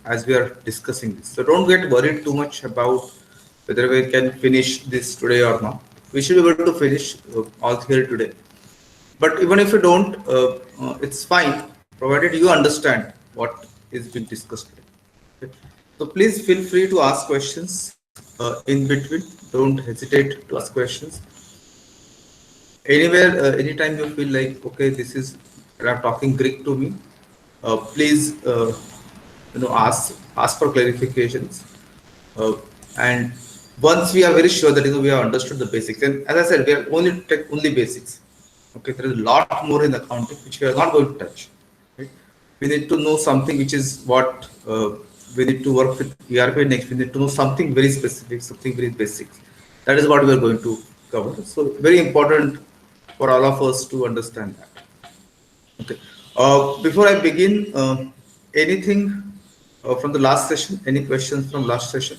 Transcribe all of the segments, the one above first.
as we are discussing this. So don't get worried too much about whether we can finish this today or not. We should be able to finish all here today. But even if you don't, it's fine, provided you understand what is being discussed today. Okay. So please feel free to ask questions in between. Don't hesitate to ask questions. Anywhere, anytime you feel like, okay, this is, I'm talking Greek to me, please, ask for clarifications. Uh, and once we are very sure that we have understood the basics, and as I said, we are only take only basics. Okay, there is a lot more in accounting which we are not going to touch. Right? We need to know something which is what we need to work with ERPNext. We need to know something very specific, something very basic. That is what we are going to cover. So very important for all of us to understand that. Okay. Before I begin, anything from the last session? Any questions from last session?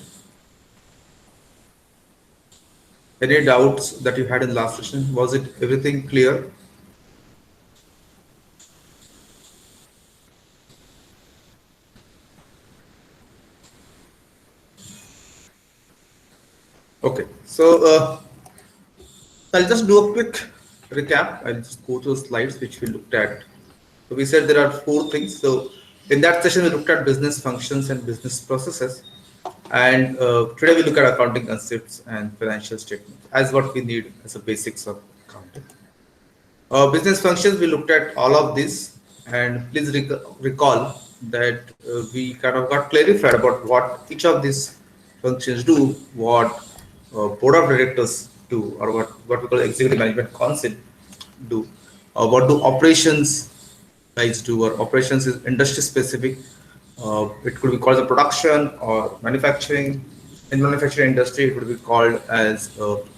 Any doubts that you had in last session? Was it everything clear? Okay, so I'll just do a quick recap. I'll just go through the slides which we looked at. So we said there are 4 things. So in that session, we looked at business functions and business processes. And today we look at accounting concepts and financial statements as what we need as a basics of accounting. Business functions, we looked at all of this, and please recall that we kind of got clarified about what each of these functions do, what board of directors do, or what we call executive management council do, what do operations guys do, or operations is industry specific. It could be called the production or manufacturing. In manufacturing industry, it would be called as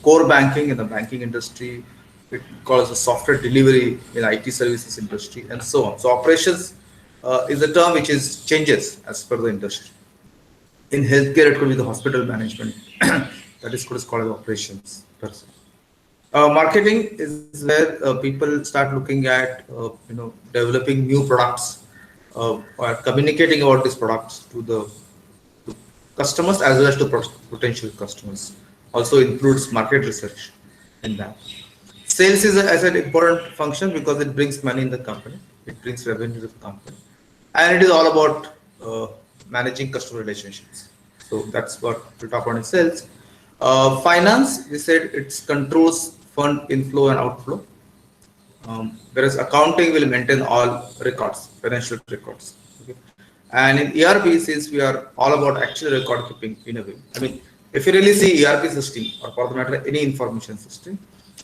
core banking in the banking industry. It calls the software delivery in IT services industry, and so on. So operations is a term which is changes as per the industry. In healthcare, it could be the hospital management. That is called as operations person. Marketing is where people start looking at developing new products or communicating about these products to the customers as well as to potential customers. Also includes market research in that. Sales is, as an important function because it brings money in the company. It brings revenue to the company. And it is all about managing customer relationships. So that's what we'll talk about in sales. Finance, we said it controls fund inflow and outflow. Whereas accounting will maintain all records, financial records. Okay. And in ERP, since we are all about actual record keeping in a way. I mean, if you really see ERP system, or for the matter, any information system,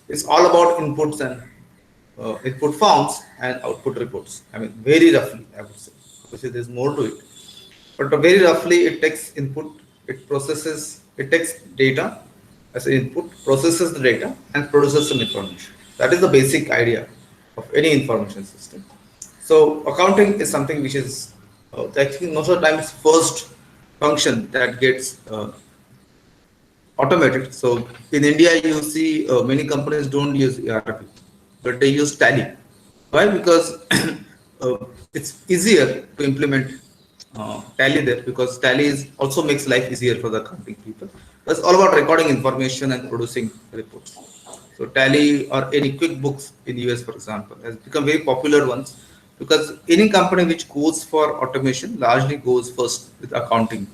it's all about inputs and input forms and output reports. I mean, very roughly, I would say. Obviously, there's more to it. But very roughly, it takes input, it takes data as an input, processes the data, and produces some information. That is the basic idea of any information system. So accounting is something which is actually most of the time it's first function that gets automated. So in India, you see many companies don't use ERP, but they use Tally. Why? Because it's easier to implement Tally there, because Tally also makes life easier for the accounting people. It's all about recording information and producing reports. So Tally or any QuickBooks in US, for example, has become very popular ones because any company which goes for automation largely goes first with accounting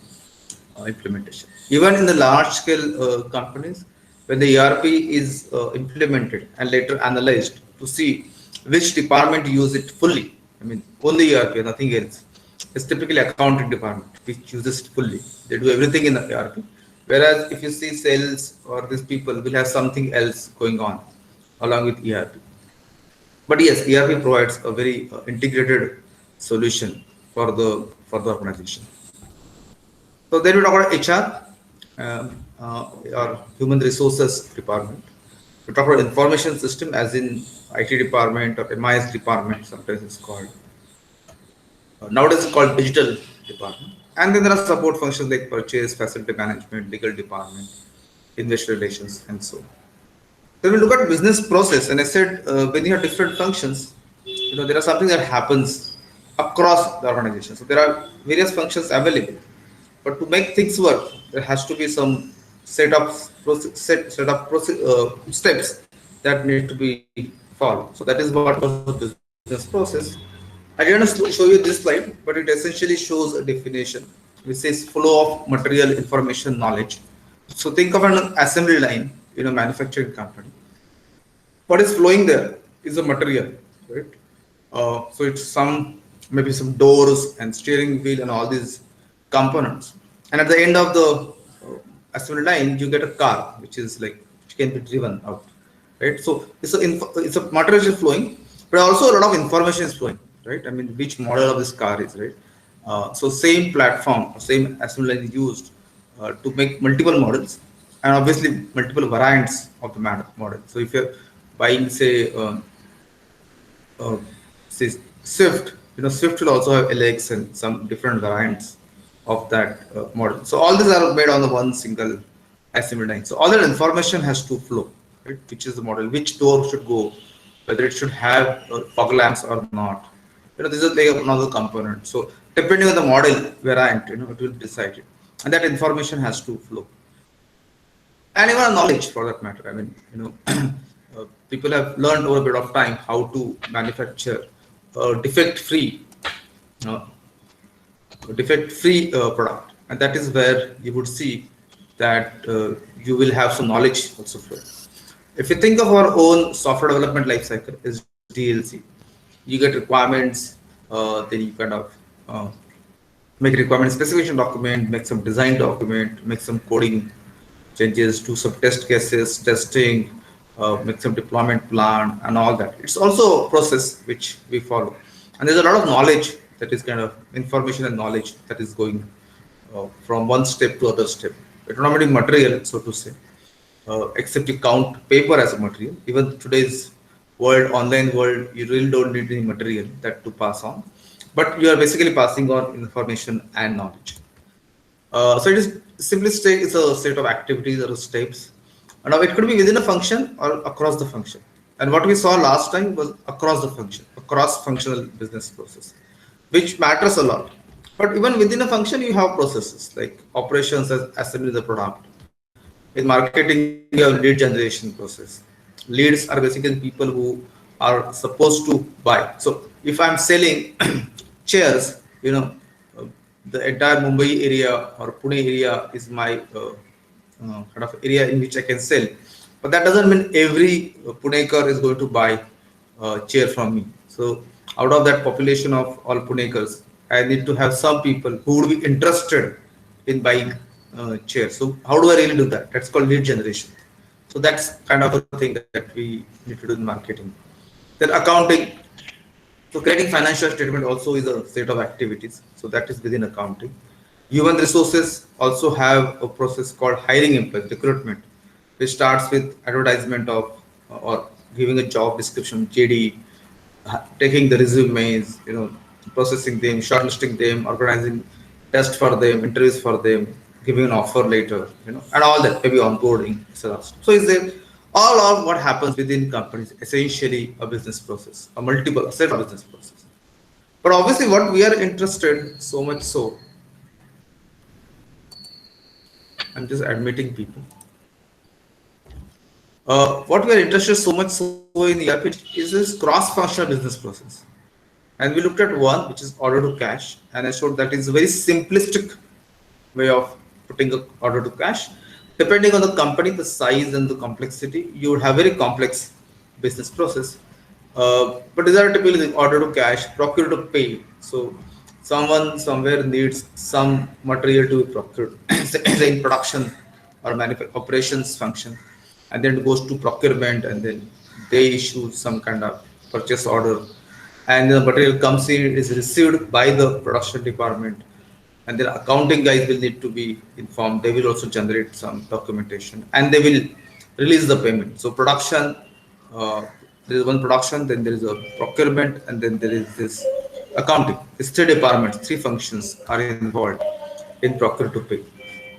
implementation. Even in the large scale companies, when the ERP is implemented and later analyzed to see which department use it fully, I mean, only ERP, nothing else. It's typically accounting department which uses it fully. They do everything in the ERP. Whereas if you see sales or these people will have something else going on along with ERP. But yes, ERP provides a very integrated solution for the organization. So then we talk about HR, or human resources department. We talk about information system as in IT department or MIS department, sometimes it's called. Nowadays it's called digital department. And then there are support functions like purchase, facility management, legal department, investor relations, and so on. Then we look at business process, and I said when you have different functions, there are something that happens across the organization. So there are various functions available, but to make things work, there has to be some steps that need to be followed. So that is what was business process. I didn't show you this slide, but it essentially shows a definition which says flow of material, information, knowledge. So think of an assembly line in a manufacturing company. What is flowing there is a material, right? So it's some, maybe some doors and steering wheel and all these components. And at the end of the assembly line, you get a car, which is like, which can be driven out, right? So it's a material is flowing, but also a lot of information is flowing, right? I mean, which model of this car is, right? So same platform, same assembly line is used to make multiple models, and obviously multiple variants of the model. So if you're buying, uh, say Swift, Swift will also have LX and some different variants of that model. So all these are made on the one single assembly line. So all that information has to flow, right? Which is the model, which door should go, whether it should have fog lamps or not. This is like another component. So depending on the model variant, it will decide it, and that information has to flow. And even knowledge for that matter. I mean, people have learned over a bit of time how to manufacture defect-free, uh, product, and that is where you would see that you will have some knowledge also flow. If you think of our own software development lifecycle is DLC, you get requirements, then you kind of make requirement specification document, make some design document, make some coding changes, do some test cases, testing, make some deployment plan and all that. It's also a process which we follow. And there's a lot of knowledge that is kind of information and knowledge that is going from one step to other step. It's not only material, so to say, except you count paper as a material. Even today's world, online world, you really don't need any material that to pass on, but you are basically passing on information and knowledge. So it is simply state is a set of activities or steps. And now it could be within a function or across the function. And what we saw last time was across the function, a cross-functional business process, which matters a lot. But even within a function, you have processes like operations as assembly the product. In marketing, you have lead generation process. Leads are basically people who are supposed to buy. So if I'm selling chairs, the entire Mumbai area or Pune area is my kind of area in which I can sell. But that doesn't mean every Punekar is going to buy a chair from me. So out of that population of all Punekars, I need to have some people who would be interested in buying chairs. So how do I really do that? That's called lead generation. So that's kind of a thing that we need to do in marketing. Then accounting. So creating financial statement also is a set of activities. So that is within accounting. Human resources also have a process called hiring employees, recruitment, which starts with advertisement of or giving a job description, JD, taking the resumes, processing them, shortlisting them, organizing tests for them, interviews for them, giving an offer later, and all that, maybe onboarding, etc. So is there all of what happens within companies, essentially a business process, a set of business process. But obviously what we are interested so much so, I'm just admitting people. What we are interested so much so in ERP is this cross-functional business process. And we looked at one, which is order to cash. And I showed that is a very simplistic way of putting an order to cash. Depending on the company, the size and the complexity, you would have very complex business process. But these are typically the order to cash, procure to pay. So someone somewhere needs some material to be procured, say in production or operations function, and then it goes to procurement, and then they issue some kind of purchase order, and the material comes in, is received by the production department, and then accounting guys will need to be informed. They will also generate some documentation, and they will release the payment. So production, there is one production, then there is a procurement, and then there is this accounting. It's three departments, three functions are involved in procure to pay.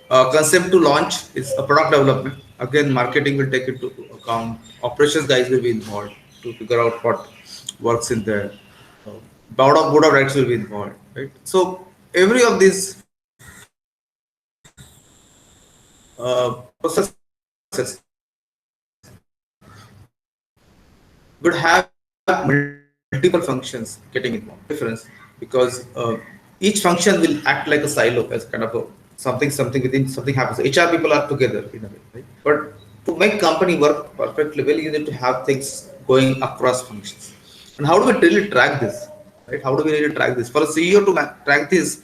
Concept to launch is a product development. Again, marketing will take into account. Operations guys will be involved to figure out what works in there. board of rights will be involved, right? So every of these processes would have multiple functions getting involved. Difference because each function will act like a silo as kind of a something within something happens. HR people are together in a way, right? But to make company work perfectly well, you need to have things going across functions. And how do we really track this? Right? How do we really track this? For a CEO to track this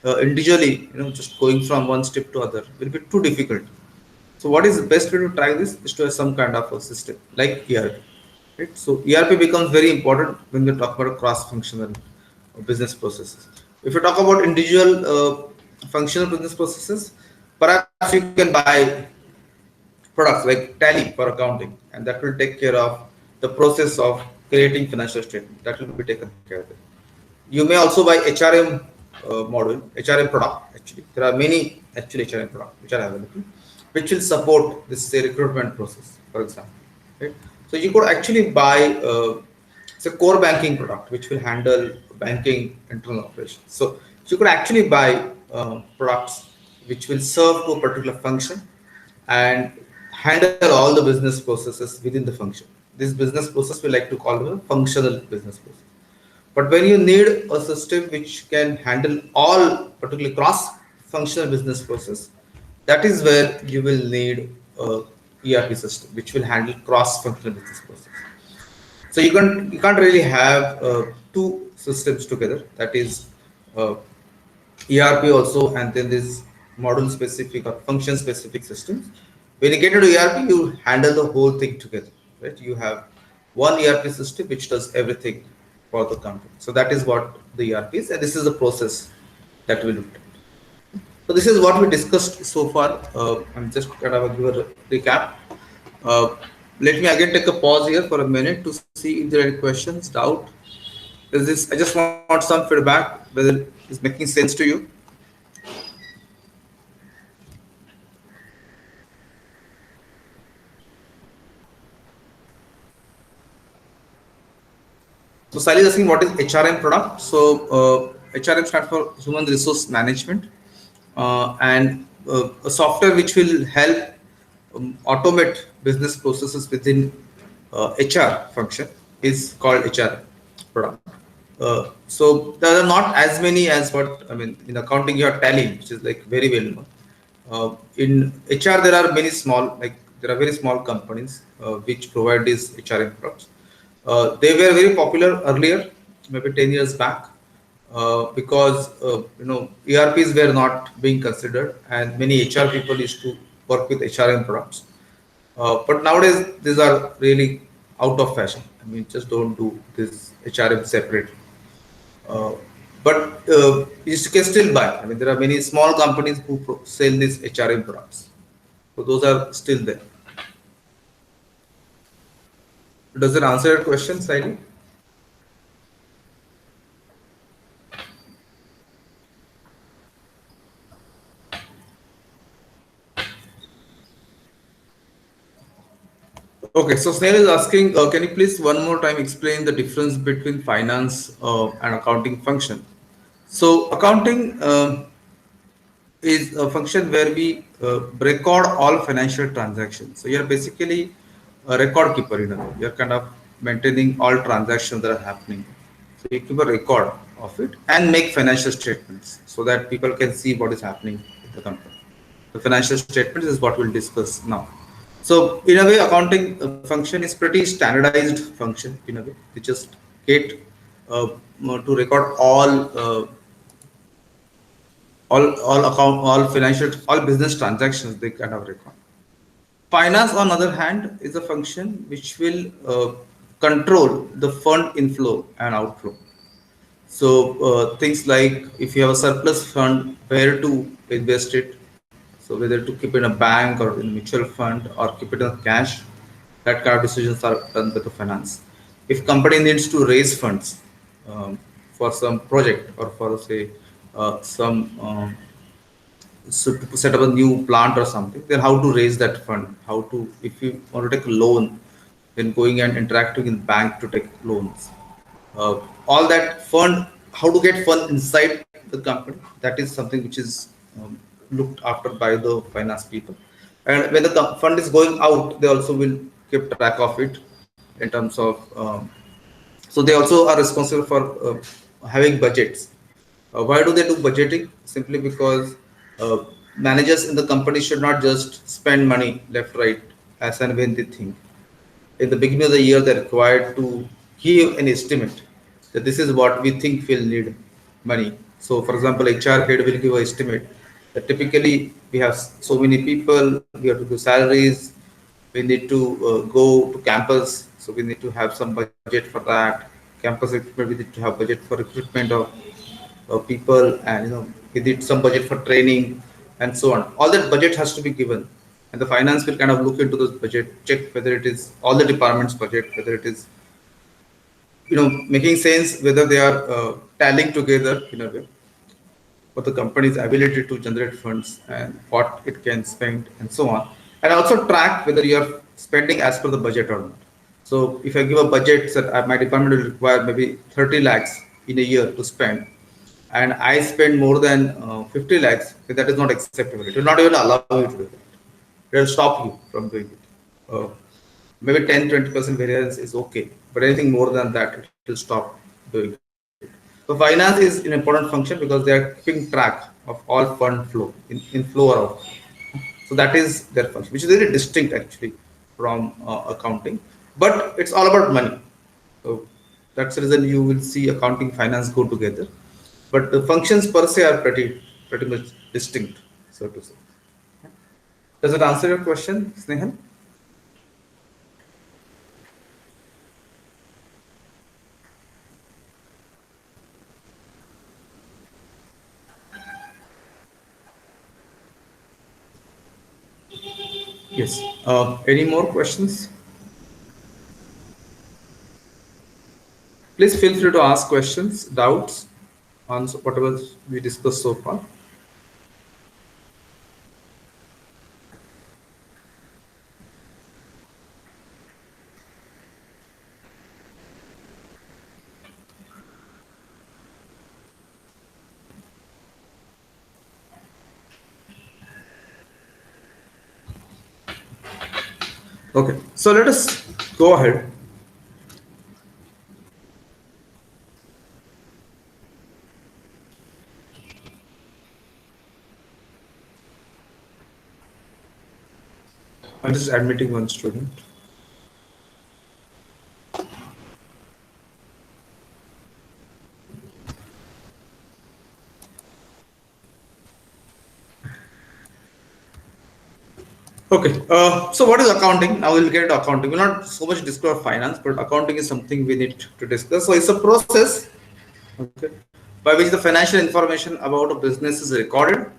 individually, just going from one step to other will be too difficult. So what is the best way to track this is to have some kind of a system like ERP. Right? So ERP becomes very important when we talk about cross-functional business processes. If you talk about individual functional business processes, perhaps you can buy products like Tally for accounting, and that will take care of the process of creating financial statement. That will be taken care of. You may also buy HRM module, HRM product. Actually, there are many actual HRM products which are available, which will support this say recruitment process, for example. Right? So you could actually buy it's a core banking product which will handle banking internal operations. So you could actually buy products which will serve to a particular function and handle all the business processes within the function. This business process we like to call it a functional business process. But when you need a system which can handle all, particularly cross-functional business process, that is where you will need a ERP system which will handle cross-functional business process. So you can't really have two systems together. That is uh, ERP also, and then this model specific or function specific systems. When you get into ERP, you handle the whole thing together, right? You have one ERP system which does everything for the company. So that is what the ERP is, and this is the process that we looked at. So this is what we discussed so far. I'm just kind of give a recap. Uh, Let me again take a pause here for a minute to see if there are any questions, doubt. Is this? I just want some feedback whether it's making sense to you. So Sally is asking what is HRM product. So HRM stands for Human Resource Management, and a software which will help automate business processes within HR function is called HR product. So there are not as many as what I mean in accounting. You have Tally, which is like very well known. In HR, there are many small, like there are very small companies which provide these HRM products. They were very popular earlier, maybe 10 years back, because ERPs were not being considered, and many HR people used to work with HRM products. But nowadays, these are really out of fashion. I mean, just don't do this HRM separately. Uh, but you can still buy. I mean, there are many small companies who sell these HRM products. So those are still there. Does it answer your question, Saidi? Okay, so Snail is asking, can you please one more time explain the difference between finance and accounting function? So accounting is a function where we record all financial transactions. So you're basically a record keeper, you're kind of maintaining all transactions that are happening. So you keep a record of it and make financial statements so that people can see what is happening in the company. The financial statements is what we'll discuss now. So in a way, accounting function is pretty standardized function in a way. We just get to record all account, all financial, all business transactions they kind of record. Finance, on the other hand, is a function which will control the fund inflow and outflow. So things like if you have a surplus fund, where to invest it. So whether to keep it in a bank or in a mutual fund or keep it in cash, that kind of decisions are done by the finance. If company needs to raise funds for some project or for say some so to set up a new plant or something, then how to raise that fund, how to, if you want to take a loan, then going and interacting in bank to take loans. All that fund, how to get fund inside the company, that is something which is looked after by the finance people. And when the fund is going out, they also will keep track of it in terms of so they also are responsible for having budgets. Why do they do budgeting? Simply because uh, managers in the company should not just spend money left, right, as and when they think. In the beginning of the year, they're required to give an estimate that this is what we think we'll need money. So, for example, HR head will give an estimate that typically we have so many people, we have to do salaries, we need to go to campus, so we need to have some budget for that. Campus recruitment, we need to have budget for recruitment of people, and we need some budget for training and so on. All that budget has to be given, and the finance will kind of look into this budget, check whether it is all the departments budget, whether it is making sense, whether they are tallying together in a way for the company's ability to generate funds and what it can spend and so on, and also track whether you are spending as per the budget or not. So if I give a budget that my department will require maybe 30 lakhs in a year to spend, and I spend more than 50 lakhs, that is not acceptable. It will not even allow you to do that. It will stop you from doing it. Maybe 10-20% variance is okay, but anything more than that, it will stop doing it. So finance is an important function because they are keeping track of all fund flow, in flow or out. So that is their function, which is very distinct actually from accounting, but it's all about money. So that's the reason you will see accounting, finance go together, but the functions per se are pretty much distinct, so to say. Does it answer your question, Snehal? Yes. Any more questions? Please feel free to ask questions, doubts on whatever we discussed so far. Okay, so let us go ahead. I'm just admitting one student. Okay, so what is accounting? Now we'll get to accounting. We'll not so much discuss finance, but accounting is something we need to discuss. So it's a process, okay, by which the financial information about a business is recorded,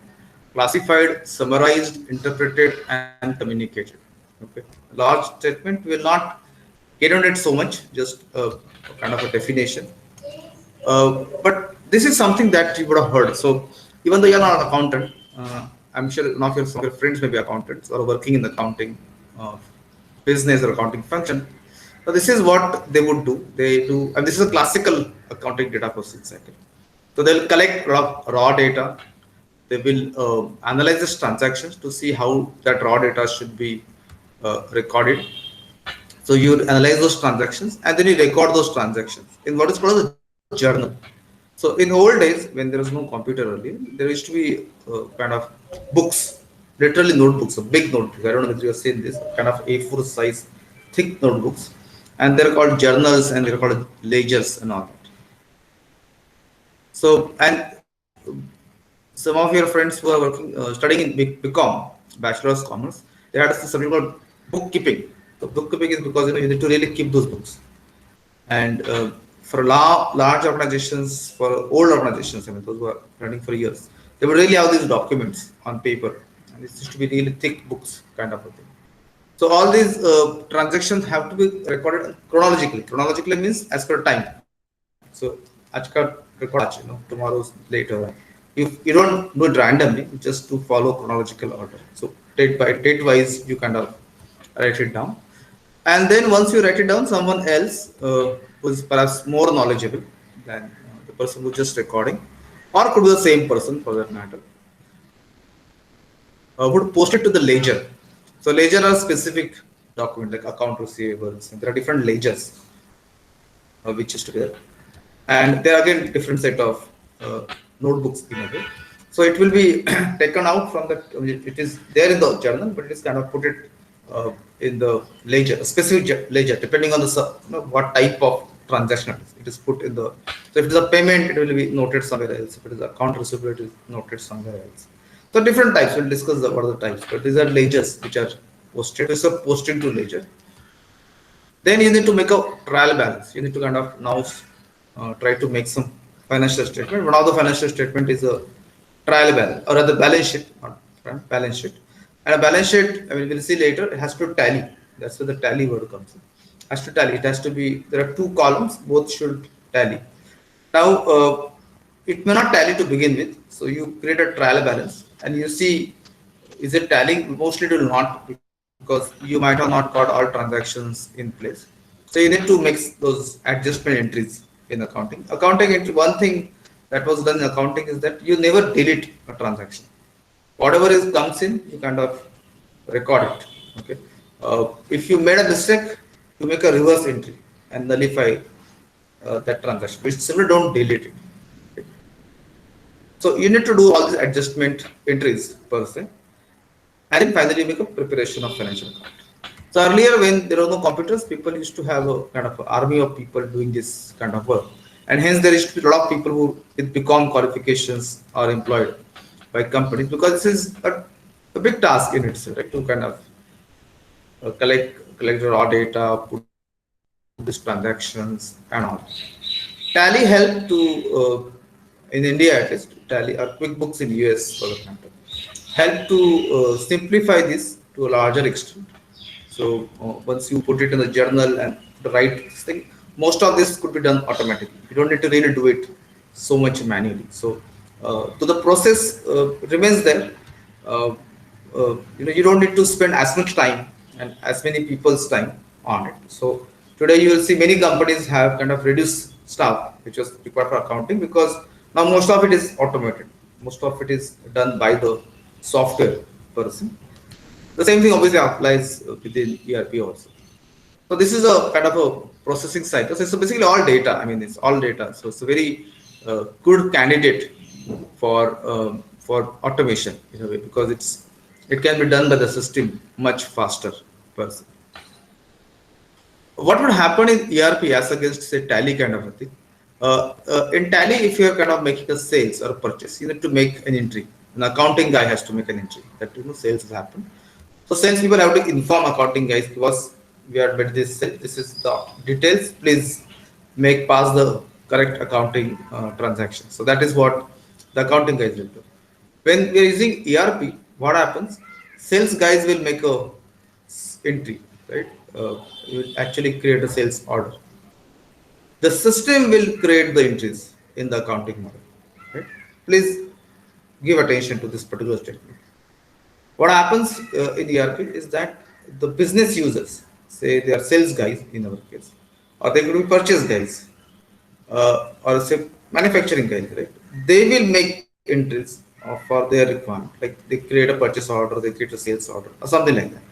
classified, summarized, interpreted, and communicated. Okay, large statement. We will not get on it so much, just kind of a definition. But this is something that you would have heard. So even though you're not an accountant, I'm sure some of your friends may be accountants or working in the accounting business or accounting function. So this is what they would do. They do, and this is a classical accounting data processing cycle. So they'll collect raw data. They will analyze these transactions to see how that raw data should be recorded. So you analyze those transactions and then you record those transactions in what is called a journal. So in old days, when there was no computer earlier, there used to be kind of books, literally notebooks, a big notebook. I don't know if you have seen this, kind of A4 size, thick notebooks, and they're called journals and they're called ledgers and all that. So, and some of your friends who are working, studying in BCom, Bachelor of Commerce, they had something called bookkeeping. So bookkeeping is because you need to really keep those books. And for large organizations, for old organizations, I mean those who are running for years, they would really have these documents on paper, and it used to be really thick books, kind of a thing. So all these transactions have to be recorded chronologically. Chronologically means as per time. So आज का record आज, tomorrow's later. You don't do it randomly, just to follow chronological order. So date wise, you kind of write it down, and then once you write it down, someone else who is perhaps more knowledgeable than the person who's just recording, or could be the same person for that matter, would post it to the ledger. So ledger are specific document like account receivables. There are different ledgers which is together, and there are again different set of notebooks in a way. So it will be taken out from that. It is there in the journal, but it is kind of put it in the ledger, a specific ledger, depending on the what type of transaction it is put in the. So if it is a payment, it will be noted somewhere else. If it is account receivable, it is noted somewhere else. So different types. We'll discuss what are the types, but these are ledgers which are posted. It's a posting to ledger. Then you need to make a trial balance. You need to kind of now try to make some financial statement. One of the financial statement is a trial balance or rather balance sheet, not balance sheet. And a balance sheet, I mean, we'll see later, it has to tally. That's where the tally word comes in. Has to tally. It has to be, there are two columns, both should tally. Now, it may not tally to begin with. So you create a trial balance and you see, is it tallying? Mostly it will not, because you might have not got all transactions in place. So you need to make those adjustment entries in accounting. Accounting entry, one thing that was done in accounting is that you never delete a transaction. Whatever is comes in, you kind of record it. Okay. If you made a mistake, you make a reverse entry and nullify that transaction. But simply don't delete it. Okay. So you need to do all these adjustment entries per se, and then finally make a preparation of financial account. So earlier, when there were no computers, people used to have a kind of army of people doing this kind of work, and hence there used to be a lot of people who with BCom qualifications are employed by companies, because this is a big task in itself, right? To kind of collect raw data, put these transactions and all. Tally helped to in India at least, Tally or QuickBooks in US for example, help to simplify this to a larger extent. So once you put it in the journal and the right thing, most of this could be done automatically. You don't need to really do it so much manually. So the process remains there. You don't need to spend as much time and as many people's time on it. So today you will see many companies have kind of reduced staff, which was required for accounting, because now most of it is automated. Most of it is done by the software person. The same thing obviously applies within ERP also. So this is a kind of a processing cycle. So it's basically all data. I mean, it's all data. So it's a very good candidate for automation in a way, because it can be done by the system much faster person. What would happen in ERP as against say Tally kind of a thing? In Tally, if you are kind of making a sales or a purchase, you need to make an entry. An accounting guy has to make an entry that sales has happened. So sales people have to inform accounting guys, because we are made this sale. This is the details. Please pass the correct accounting transaction. So that is what the accounting guys will do. When we are using ERP, what happens? Sales guys will make a entry, right? You will actually create a sales order. The system will create the entries in the accounting model. Right? Please give attention to this particular statement. What happens in ERP is that the business users, say they are sales guys in our case, or they could be purchase guys, or say manufacturing guys, right? They will make entries for their requirement, like they create a purchase order, they create a sales order, or something like that.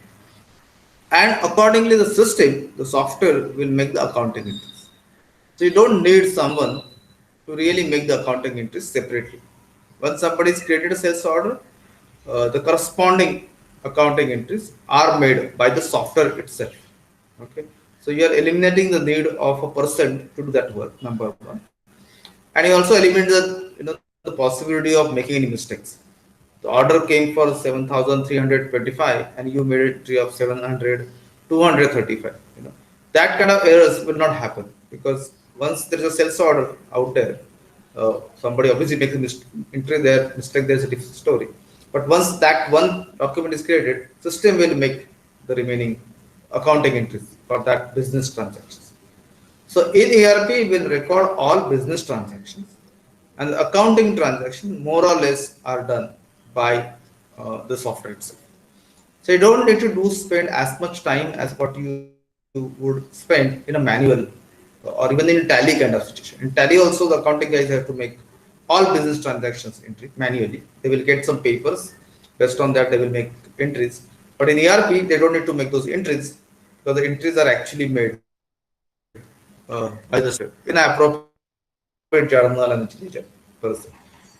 And accordingly, the system, the software will make the accounting entries. So you don't need someone to really make the accounting entries separately. Once somebody has created a sales order, the corresponding accounting entries are made by the software itself. Okay, so you are eliminating the need of a person to do that work. Number one, and you also eliminate the possibility of making any mistakes. The order came for 7,325 and you made it entry of 700, 235. That kind of errors will not happen, because once there is a sales order out there, somebody obviously makes a entry there, mistake there is a different story. But once that one document is created, system will make the remaining accounting entries for that business transactions. So in ERP, will record all business transactions, and the accounting transactions more or less are done by the software itself. So you don't need to spend as much time as what you would spend in a manual or even in Tally kind of situation. In Tally also, the accounting guys have to make all business transactions entry manually. They will get some papers. Based on that, they will make entries. But in ERP, they don't need to make those entries because the entries are actually made by the system in an appropriate journal and literature person.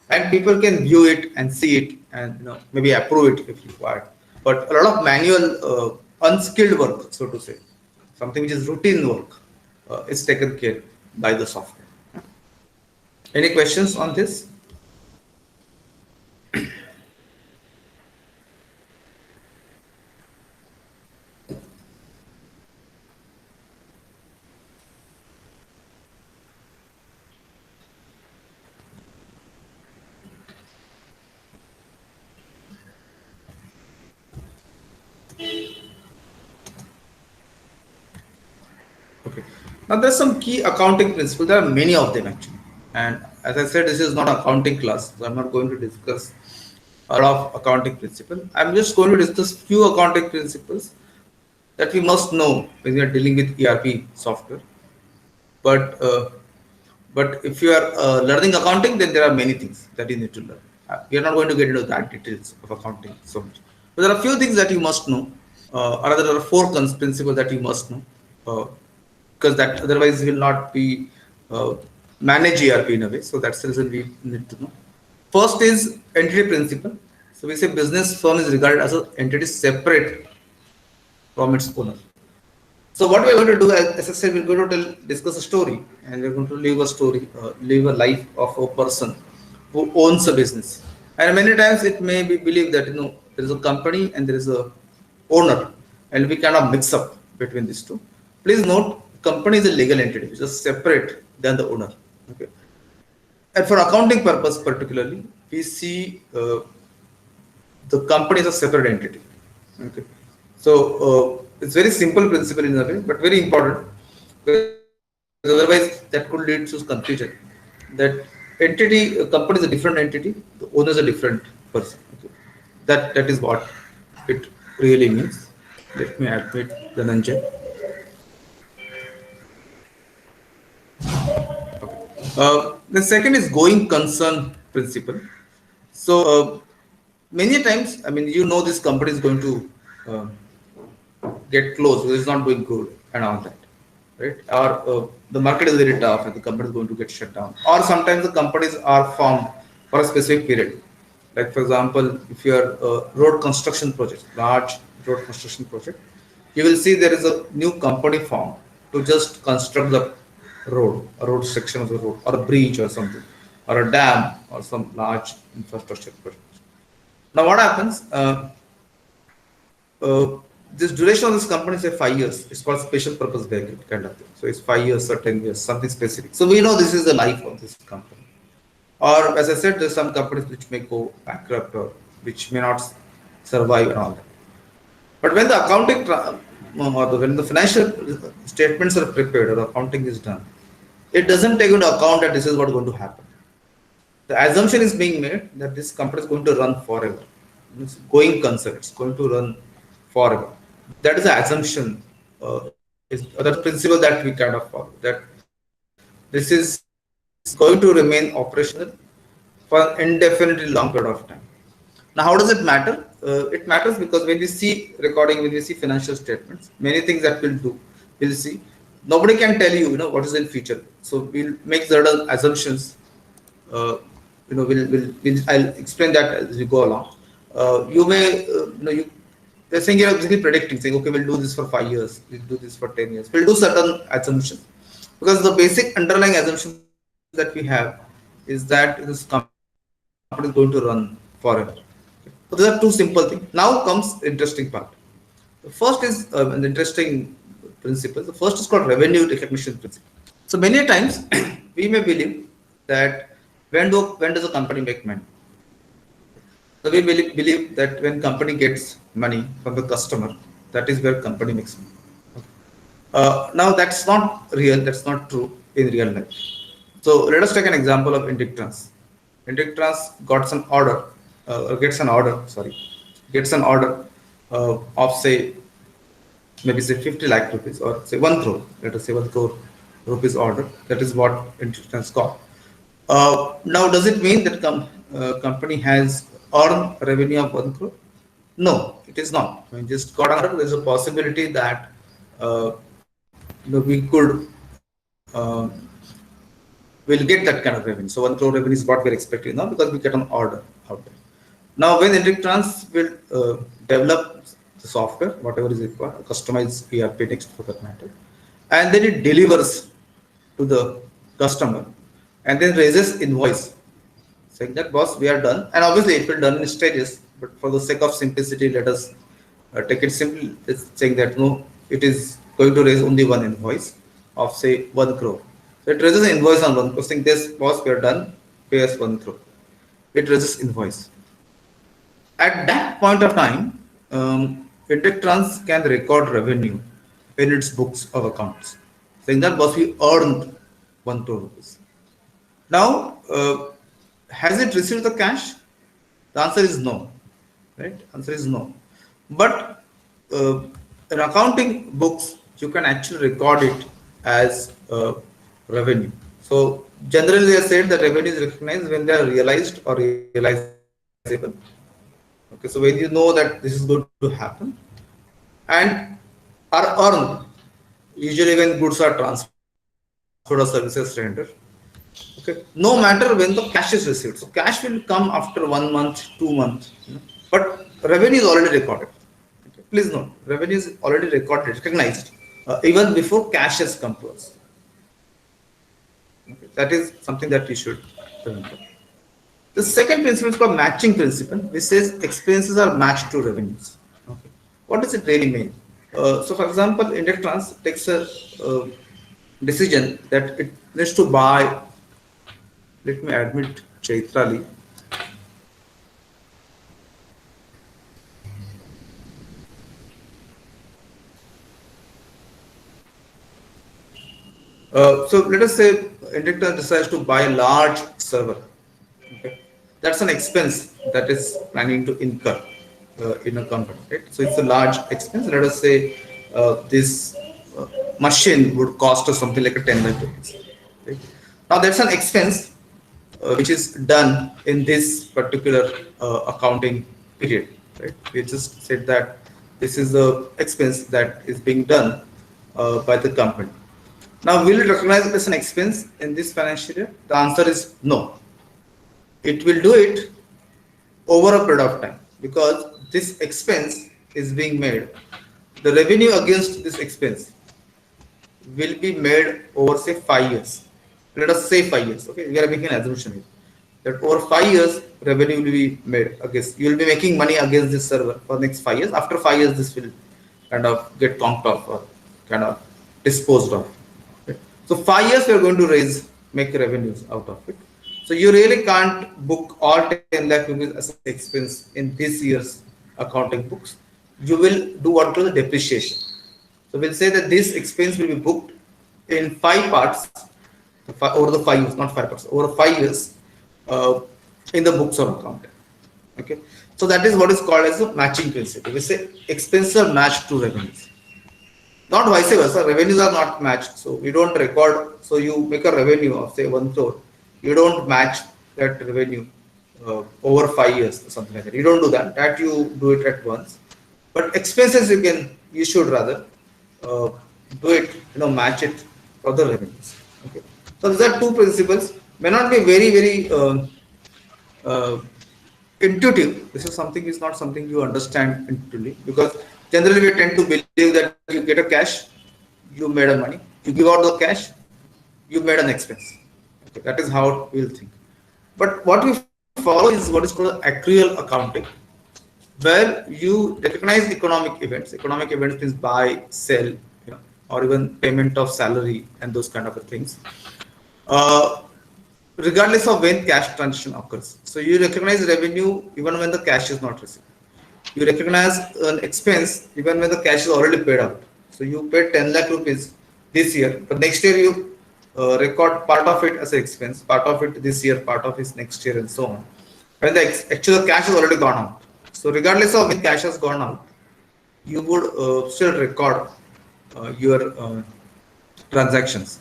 And people can view it and see it and maybe approve it if required. But a lot of manual, unskilled work, so to say, something which is routine work, is taken care by the software. Any questions on this? Okay. Now there's some key accounting principles. There are many of them actually. And as I said, this is not accounting class, so I'm not going to discuss a lot of accounting principles. I'm just going to discuss few accounting principles that we must know when we are dealing with ERP software. But but if you are learning accounting, then there are many things that you need to learn. We are not going to get into that details of accounting so much. But there are a few things that you must know. Or rather, there are four principles that you must know, because that otherwise will not be manage ERP in a way. So that's the reason we need to know. First is entity principle. So we say business firm is regarded as an entity separate from its owner. So what we're going to do, as I said, we're going to discuss a story, and we're going to live a story, live a life of a person who owns a business. And many times it may be believed that there is a company and there is a owner, and we cannot mix up between these two. Please note, company is a legal entity, which is separate than the owner. Okay. And for accounting purpose particularly, we see the company is a separate entity. Okay. So it's very simple principle in a way, but very important. Because otherwise, that could lead to confusion. That entity, company is a different entity. The owner is a different person. Okay. That is what it really means. Let me admit Dhananjay. The second is going concern principle. So many times, I mean, this company is going to get closed, it's not doing good and all that, right? Or the market is very tough and the company is going to get shut down. Or sometimes the companies are formed for a specific period. Like for example, if you are road construction project, large road construction project, you will see there is a new company formed to just construct the road, a road section of the road, or a bridge or something, or a dam or some large infrastructure project. Now what happens? This duration of this company is 5 years. It's called special purpose vehicle kind of thing. So it's 5 years or 10 years, something specific. So we know this is the life of this company. Or as I said, there's some companies which may go bankrupt or which may not survive and all that. But when the accounting when the financial statements are prepared or accounting is done, it doesn't take into account that this is what's going to happen. The assumption is being made that this company is going to run forever. It's going concern, it's going to run forever. That is the assumption, is the principle that we kind of follow, that this is going to remain operational for an indefinitely long period of time. Now, how does it matter? It matters because when we see recording, when we see financial statements, many things that we'll see. Nobody can tell you, what is in future. So we'll make certain assumptions. I'll explain that as we go along. You may, they're saying you're basically predicting, saying, okay, we'll do this for 5 years, we'll do this for 10 years. We'll do certain assumptions because the basic underlying assumptions that we have is that this company is going to run forever. So these are two simple things. Now comes the interesting part. The first is an interesting principle. The first is called revenue recognition principle. So many times we may believe that when does a company make money? So we believe that when company gets money from the customer, that is where company makes money. Now that's not real. That's not true in real life. So let us take an example of Intacct. Intacct gets an order of say maybe say 50 lakh rupees or say 1 crore. Let us say 1 crore rupees order. That is what Intacct has got. Now, does it mean that company has earned revenue of 1 crore? No, it is not. I mean, just got under. There's a possibility that we could we'll get that kind of revenue. So 1 crore revenue is what we're expecting now because we get an order out there. Now, when Intacct will develop the software, whatever is required, customize ERPNext for that matter, and then it delivers to the customer, and then raises invoice saying that boss, we are done. And obviously, it will done in stages. But for the sake of simplicity, let us take it simple. It's saying that no, it is going to raise only one invoice of say 1 crore. So it raises an invoice on 1 crore, saying this boss, we are done. Pay us 1 crore. It raises invoice. At that point of time, Intacct can record revenue in its books of accounts, saying that boss, we earned 1 crore rupees. Now, has it received the cash? The answer is no. Right? Answer is no. But in accounting books, you can actually record it as revenue. So generally, they said that revenue is recognized when they are realized or realizable. Okay, so when you know that this is going to happen, and are earned usually when goods are transferred or services rendered. Okay, no matter when the cash is received. So cash will come after 1 month, 2 months, but revenue is already recorded. Okay. Please note, revenue is already recorded, recognized, even before cash has come to us. Okay. That is something that we should remember. The second principle is called matching principle, which says expenses are matched to revenues. Okay. What does it really mean? So, for example, Intacct takes a decision that it needs to buy. Let me admit Chaitrali. So let us say Intacct decides to buy a large server. Okay. That's an expense that is planning to incur in a company. Right? So it's a large expense. Let us say this machine would cost us something like a 10 lakh rupees. Right? Now that's an expense which is done in this particular accounting period. Right? We just said that this is the expense that is being done by the company. Now, will it recognize it as an expense in this financial year? The answer is no. It will do it over a period of time because this expense is being made. The revenue against this expense will be made over say 5 years. Let us say 5 years. Okay, we are making an assumption here that over 5 years revenue will be made against. You will be making money against this server for the next 5 years. After 5 years, this will kind of get conked off or kind of disposed of. So 5 years we are going to make revenues out of it. So you really can't book all 10 lakh rupees as an expense in this year's accounting books. You will do what called the depreciation. So we'll say that this expense will be booked in 5 parts over the 5 years, not 5 parts, over 5 years in the books of accounting. Okay. So that is what is called as the matching principle. We say expenses are matched to revenues. Not vice versa, revenues are not matched. So we don't record, so you make a revenue of say 1 crore. You don't match that revenue over 5 years or something like that. You don't do that. That you do it at once. But expenses you should rather do it, match it for the revenues. Okay. So these are two principles. May not be very intuitive. This is not something you understand intuitively because generally we tend to believe that you get a cash, you made a money. You give out the cash, you made an expense. Okay, that is how we'll think. But what we follow is what is called accrual accounting, where you recognize economic events. Economic events means buy, sell, or even payment of salary and those kind of things. Regardless of when cash transaction occurs. So you recognize revenue even when the cash is not received. You recognize an expense even when the cash is already paid out. So you paid 10 lakh rupees this year, but next year you record part of it as an expense, part of it this year, part of it next year, and so on. When the actual cash has already gone out. So regardless of when cash has gone out, you would still record your transactions.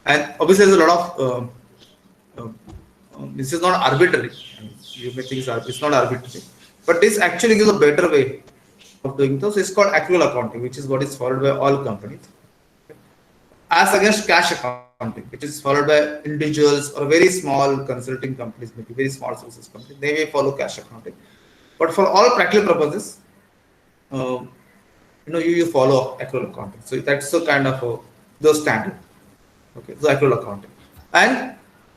And obviously, there's a lot of this is not arbitrary. I mean, you may think it's not arbitrary, but this actually gives a better way of doing this. It's called accrual accounting, which is what is followed by all companies, as against cash accounting, which is followed by individuals or very small consulting companies, maybe very small services companies. They may follow cash accounting, but for all practical purposes, uh, you follow accrual accounting. So that's the kind of the standard. Okay, so accrual accounting. And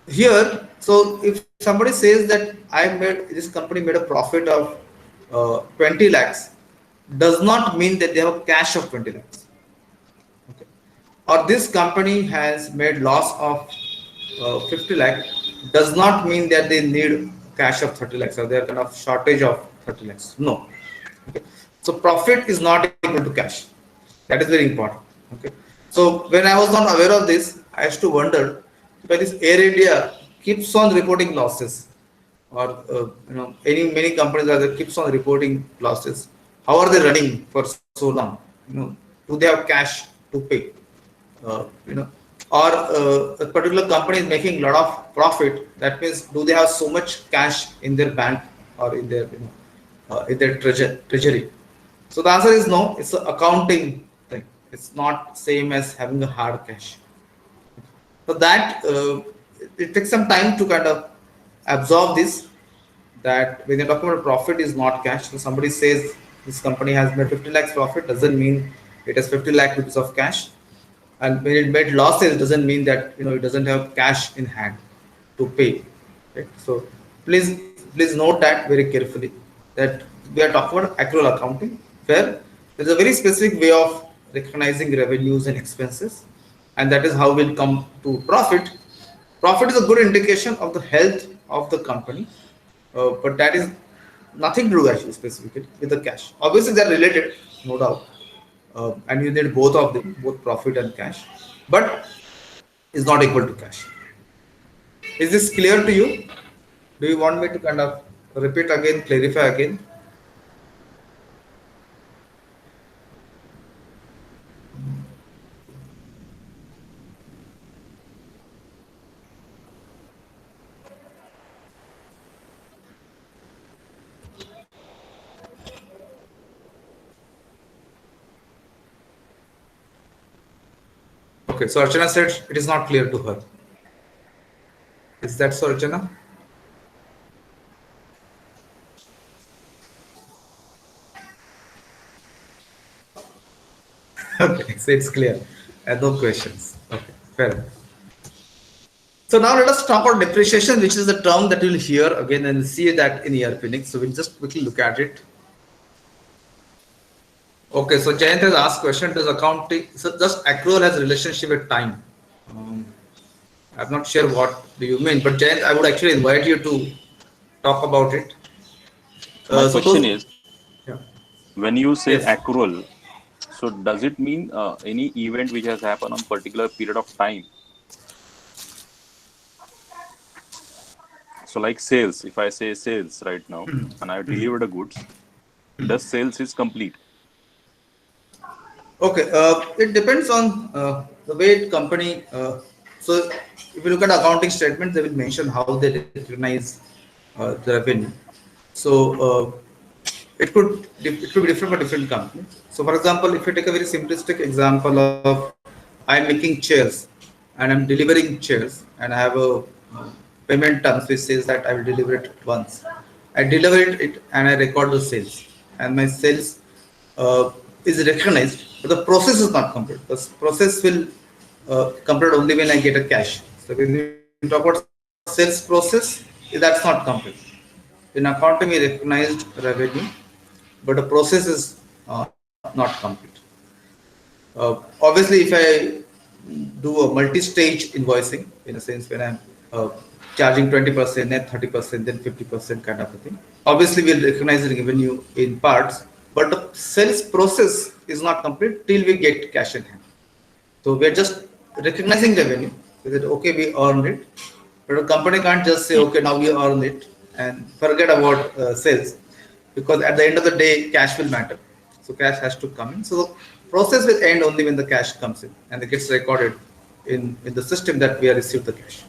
here, so if somebody says that this company made a profit of 20 lakhs, does not mean that they have a cash of 20 lakhs. Okay. Or this company has made loss of 50 lakh, does not mean that they need cash of 30 lakhs or they are kind of shortage of 30 lakhs. No. Okay. So profit is not equal to cash. That is very important. Okay. So when I was not aware of this, I used to wonder why this Air India keeps on reporting losses, or many companies that keeps on reporting losses. How are they running for so long? Do they have cash to pay? Or a particular company is making a lot of profit. That means, do they have so much cash in their bank or in their treasury? So the answer is no. It's an accounting thing. It's not same as having a hard cash. So that it takes some time to kind of absorb this. That when you're talking about profit is not cash. So somebody says this company has made 50 lakhs profit, doesn't mean it has 50 lakh rupees of cash. And when it made losses, doesn't mean that it doesn't have cash in hand to pay. Right? So please note that very carefully, that we are talking about accrual accounting, where there's a very specific way of recognizing revenues and expenses, and that is how we'll come to profit. Profit is a good indication of the health of the company, but that is nothing to do actually specifically with the cash. Obviously, they're related, no doubt, and you need both of them, both profit and cash, but is not equal to cash. Is this clear to you? Do you want me to kind of repeat again, clarify again? Okay, so Archana said it is not clear to her. Is that so, Archana? Okay, so it's clear. No questions. Okay, fair enough. So now let us talk about depreciation, which is the term that you'll hear again and see that in ERPNext. So we'll just quickly look at it. Okay, so Jayant has asked question, does accounting, so just accrual has relationship with time? I'm not sure what do you mean, but Jayant, I would actually invite you to talk about it. My question is, yeah. when you say Yes. accrual, so does it mean any event which has happened on particular period of time? So like sales, if I say sales right now and I've delivered a goods, does sales is complete? Okay, it depends on the way company. So if you look at accounting statement, they will mention how they recognize the revenue. So it could be different for different companies. So for example, if you take a very simplistic example of I'm making chairs and I'm delivering chairs and I have a payment terms which says that I will deliver it once. I deliver it and I record the sales, and my sales is recognized, but the process is not complete. The process will complete only when I get a cash. So when we talk about sales process, that's not complete. In accounting, we recognized revenue, but the process is not complete. Obviously, if I do a multi-stage invoicing, in a sense, when I'm charging 20%, then 30%, then 50% kind of a thing. Obviously, we'll recognize the revenue in parts, but the sales process is not complete till we get cash in hand. So we're just recognizing revenue. We said, okay, we earned it, but a company can't just say, okay, now we earned it and forget about sales, because at the end of the day, cash will matter. So cash has to come in. So the process will end only when the cash comes in and it gets recorded in the system that we have received the cash.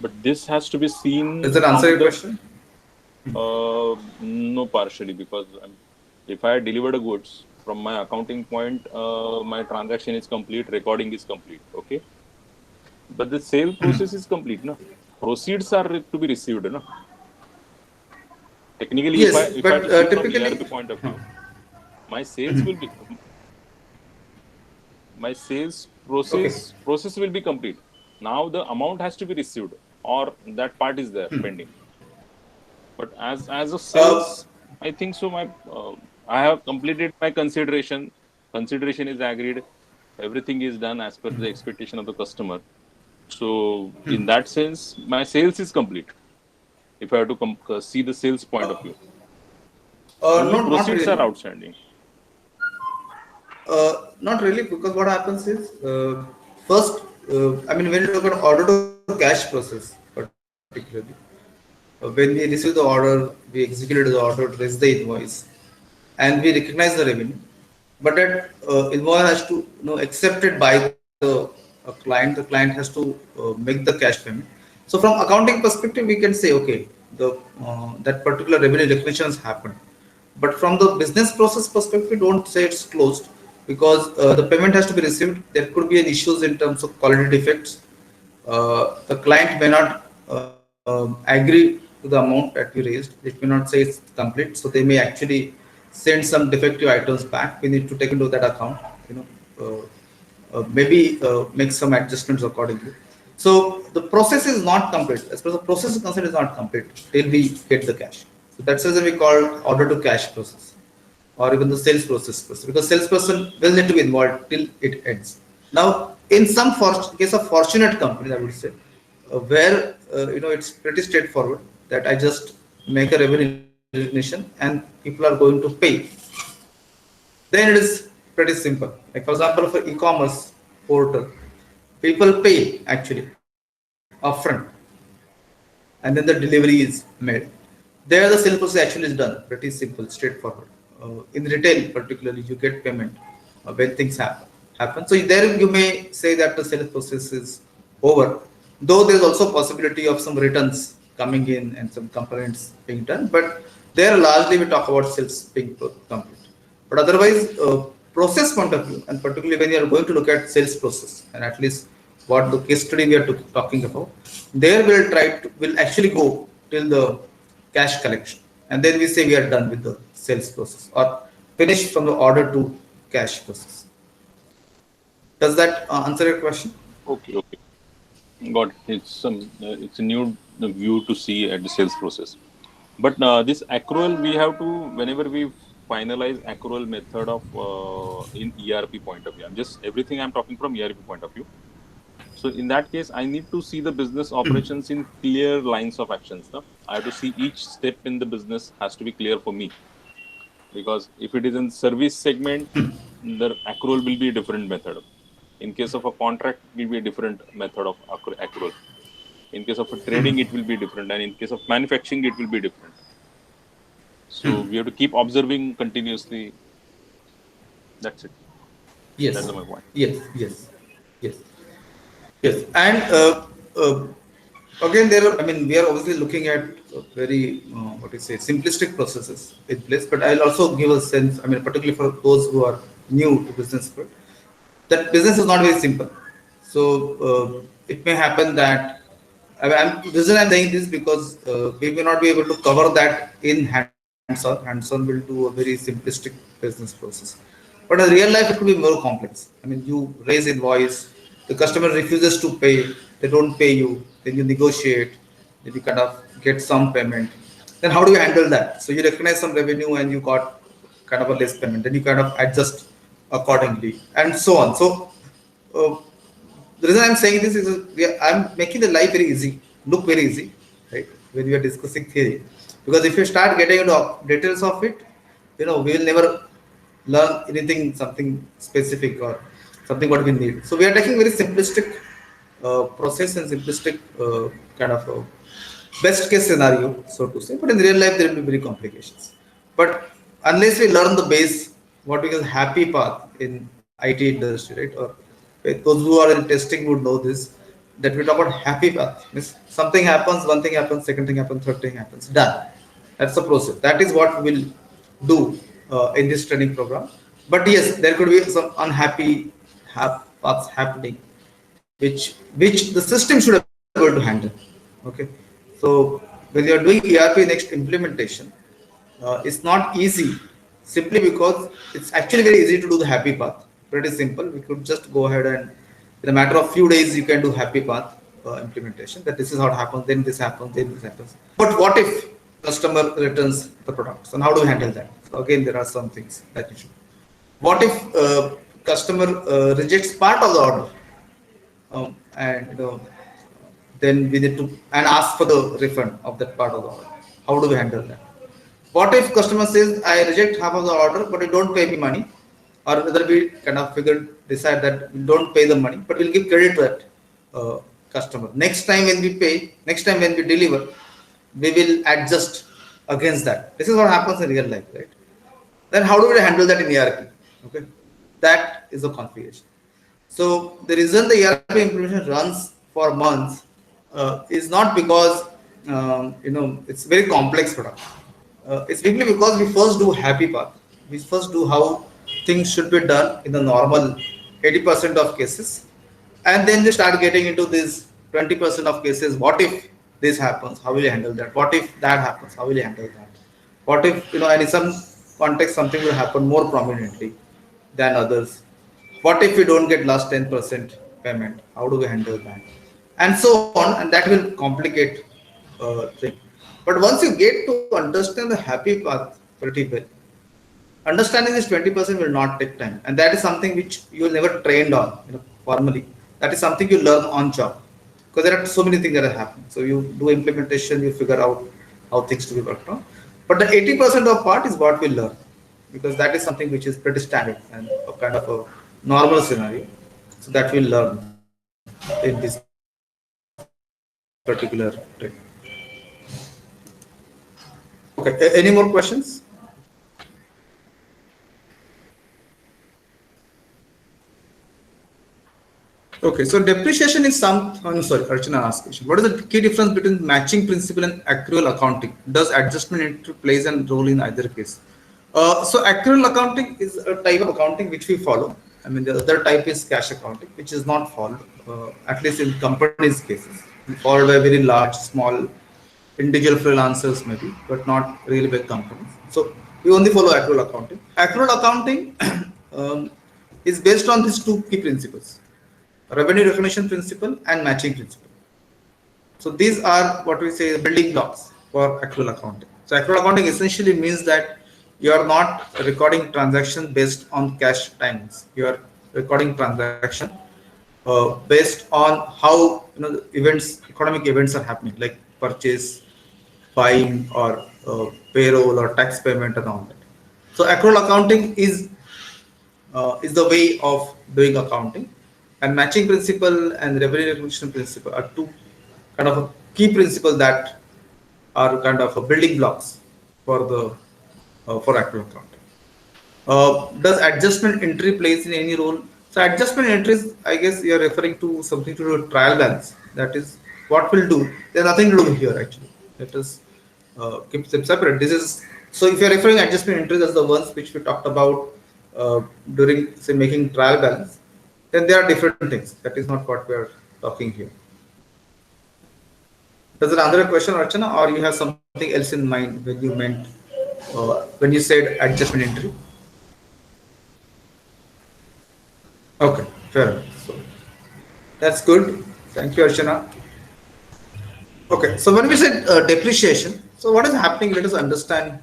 But this has to be seen Does that answer from your the question? no, partially, because if I delivered a goods from my accounting point, my transaction is complete, recording is complete. Okay, but the sale process is complete. No, proceeds are to be received. No, technically, if I Yes, if I but to see from typically, ERP point of view, my sales will be my sales okay. process will be complete. Now the amount has to be received, or that part is there pending. But as a Uh, sales, I think so. I have completed my consideration. Consideration is agreed. Everything is done as per the expectation of the customer. So in that sense, my sales is complete. If I have to see the sales point of view, only not proceeds are really. outstanding. Not really, because what happens is, first, I mean, when you look at order to cash process, particularly, when we receive the order, we executed the order, raise the invoice, and we recognize the revenue. But that invoice has to, accepted by the client. The client has to make the cash payment. So from accounting perspective, we can say, okay, the that particular revenue recognition has happened. But from the business process perspective, we don't say it's closed, because the payment has to be received. There could be an issues in terms of quality defects. The client may not agree to the amount that we raised. It may not say it's complete, so they may actually send some defective items back. We need to take into that account. You know, maybe make some adjustments accordingly. So the process is not complete. As far as the process is concerned, is not complete till we get the cash. So that's why we call order to cash process, or even the sales process, because salesperson will need to be involved till it ends. Now, in some case of fortunate companies, I would say, where it's pretty straightforward, that I just make a revenue recognition and people are going to pay. Then it is pretty simple. Like for example, for e-commerce portal, people pay actually upfront, and then the delivery is made. There the sales process actually is done. Pretty simple, straightforward. In retail, particularly, you get payment when things happen. So there you may say that the sales process is over. Though there is also possibility of some returns coming in and some complaints being done, but there largely we talk about sales being complete. But otherwise, process point of view, and particularly when you are going to look at sales process, and at least what the case study we are talking about, there will actually go till the cash collection, and then we say we are done with the sales process, or finish from the order to cash process. Does that answer your question? Okay, okay, got it. It's a new view to see at the sales process. But this accrual, we have to, whenever we finalize accrual method of in ERP point of view. Everything I'm talking from ERP point of view. So in that case, I need to see the business operations in clear lines of actions. No? I have to see each step in the business has to be clear for me, because if it is in service segment, the accrual will be a different method. In case of a contract, it will be a different method of accrual. In case of a trading, it will be different, and in case of manufacturing, it will be different. So we have to keep observing continuously. That's it. That's Yes, my point. yes, yes, yes, yes. And again, I mean, we are obviously looking at very, what you say, simplistic processes in place, but I'll also give a sense, I mean, particularly for those who are new to business world, that business is not very simple. So it may happen that, the reason I'm saying this, because we may not be able to cover that in hands-on. Hands-on will do a very simplistic business process. But in real life, it could be more complex. I mean, you raise invoice, the customer refuses to pay, they don't pay you, then you negotiate, then you kind of get some payment. Then how do you handle that? So you recognize some revenue and you got kind of a less payment, then you kind of adjust accordingly, and so on. So uh, the reason I'm saying this is, I'm making the life very easy, look very easy, right? When we are discussing theory, because if you start getting into details of it, we will never learn anything, something specific or something what we need. So we are taking very simplistic process and simplistic kind of best case scenario, so to say. But in real life, there will be very complications. But unless we learn the base, what we call happy path in IT industry, right? Or Okay, those who are in testing would know this. That we talk about happy path. Means something happens, one thing happens, second thing happens, third thing happens. Done. That's the process. That is what we'll do in this training program. But yes, there could be some unhappy paths happening, which the system should be able to handle. Okay, so when you are doing ERP next implementation, it's not easy simply because it's actually very easy to do the happy path. Pretty simple. We could just go ahead and in a matter of few days you can do happy path implementation. That this is how it happens, then this happens, then this happens. But what if customer returns the products, and how do we handle that? So again, there are some things that you should. What if customer rejects part of the order, and then we need to and ask for the refund of that part of the order? How do we handle that? What if customer says, I reject half of the order, but you don't pay me money? Or whether we kind of decide that we don't pay the money, but we'll give credit to that customer. Next time when we pay, next time when we deliver, we will adjust against that. This is what happens in real life, right? Then how do we handle that in ERP? Okay, that is the configuration. So the reason the ERP implementation runs for months is not because it's very complex product. It's simply because we first do happy path. We first do how things should be done in the normal 80% of cases, and then we start getting into this 20% of cases. What if this happens? How will you handle that? What if that happens? How will you handle that? What if and in some context something will happen more prominently than others? What if we don't get last 10% payment? How do we handle that? And so on, and that will complicate thing. But once you get to understand the happy path pretty well, understanding this 20% will not take time, and that is something which you will never trained on, formally. That is something you learn on job, because there are so many things that are happening. So you do implementation, you figure out how things to be worked on. But the 80% of part is what we learn, because that is something which is pretty standard and a kind of a normal scenario. So that we'll learn in this particular thing. Okay, any more questions? Okay, so depreciation is some. Oh, no, sorry, Archana asked question. What is the key difference between matching principle and accrual accounting? Does adjustment entry plays a role in either case? So accrual accounting is a type of accounting which we follow. I mean, the other type is cash accounting, which is not followed, at least in companies' cases, followed by very large, small, individual freelancers maybe, but not really big companies. So we only follow accrual accounting. Accrual accounting is based on these two key principles: revenue recognition principle and matching principle. So these are what we say building blocks for accrual accounting. So accrual accounting essentially means that you are not recording transactions based on cash times. You are recording transaction based on how the events, economic events are happening, like purchase, buying, or payroll or tax payment and all that. So accrual accounting is the way of doing accounting, and matching principle and revenue recognition principle are two kind of a key principles that are kind of building blocks for the for accrual accounting. Does adjustment entry plays in any role? So adjustment entries, I guess you are referring to something to do with trial balance. That is what we'll do. There's nothing to do here actually. Let us keep them separate. This is so if you're referring adjustment entries as the ones which we talked about during say making trial balance, then there are different things. That is not what we are talking here. Does it answer a question, Archana, or you have something else in mind when you meant when you said adjustment entry? Okay, fair enough. So that's good. Thank you, Archana. Okay, so when we said depreciation, so what is happening? Let us understand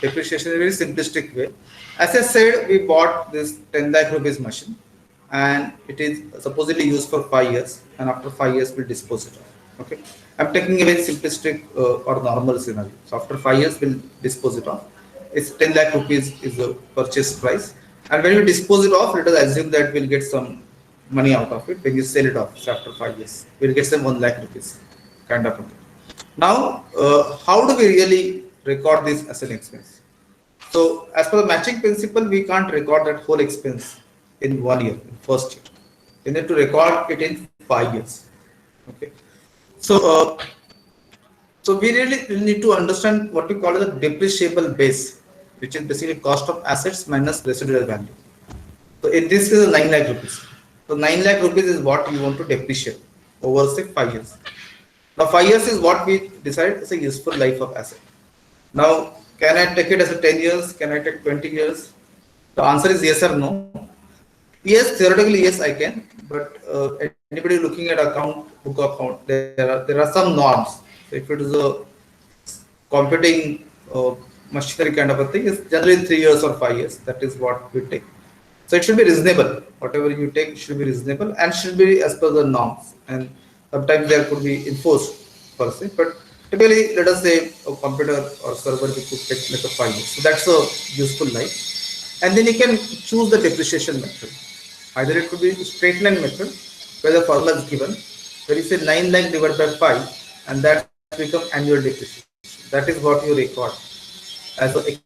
depreciation in a very simplistic way. As I said, we bought this 10 lakh rupees machine, and it is supposedly used for 5 years, and after 5 years we'll dispose it off. Okay, I'm taking a very simplistic or normal scenario. So after 5 years we'll dispose it off. It's 10 lakh rupees is the purchase price, and when we dispose it off, let us assume that we'll get some money out of it when you sell it off. So after 5 years, we'll get some 1 lakh rupees kind of a thing. Now, how do we really record this as an expense? So as per the matching principle, we can't record that whole expense in 1 year, in first year. You need to record it in 5 years. Okay. So, so we really need to understand what we call as a depreciable base, which is basically cost of assets minus residual value. So in this case, 9 lakh rupees. So 9 lakh rupees is what you want to depreciate over say 5 years. Now 5 years is what we decide is a useful life of asset. Now, can I take it as a 10 years? Can I take 20 years? The answer is yes or no. Yes, theoretically, yes, I can. But anybody looking at account, book account, there are some norms. So if it is a computing machinery kind of a thing, it's generally 3 years or 5 years. That is what we take. So it should be reasonable. Whatever you take should be reasonable and should be as per the norms. And sometimes there could be enforced per se. But typically, let us say a computer or server we could take like a 5 years. So that's a useful life. And then you can choose the depreciation method. Either it could be straight line method where the formula is given, where you say 9 lakh divided by 5, and that's become annual depreciation. That is what you record as an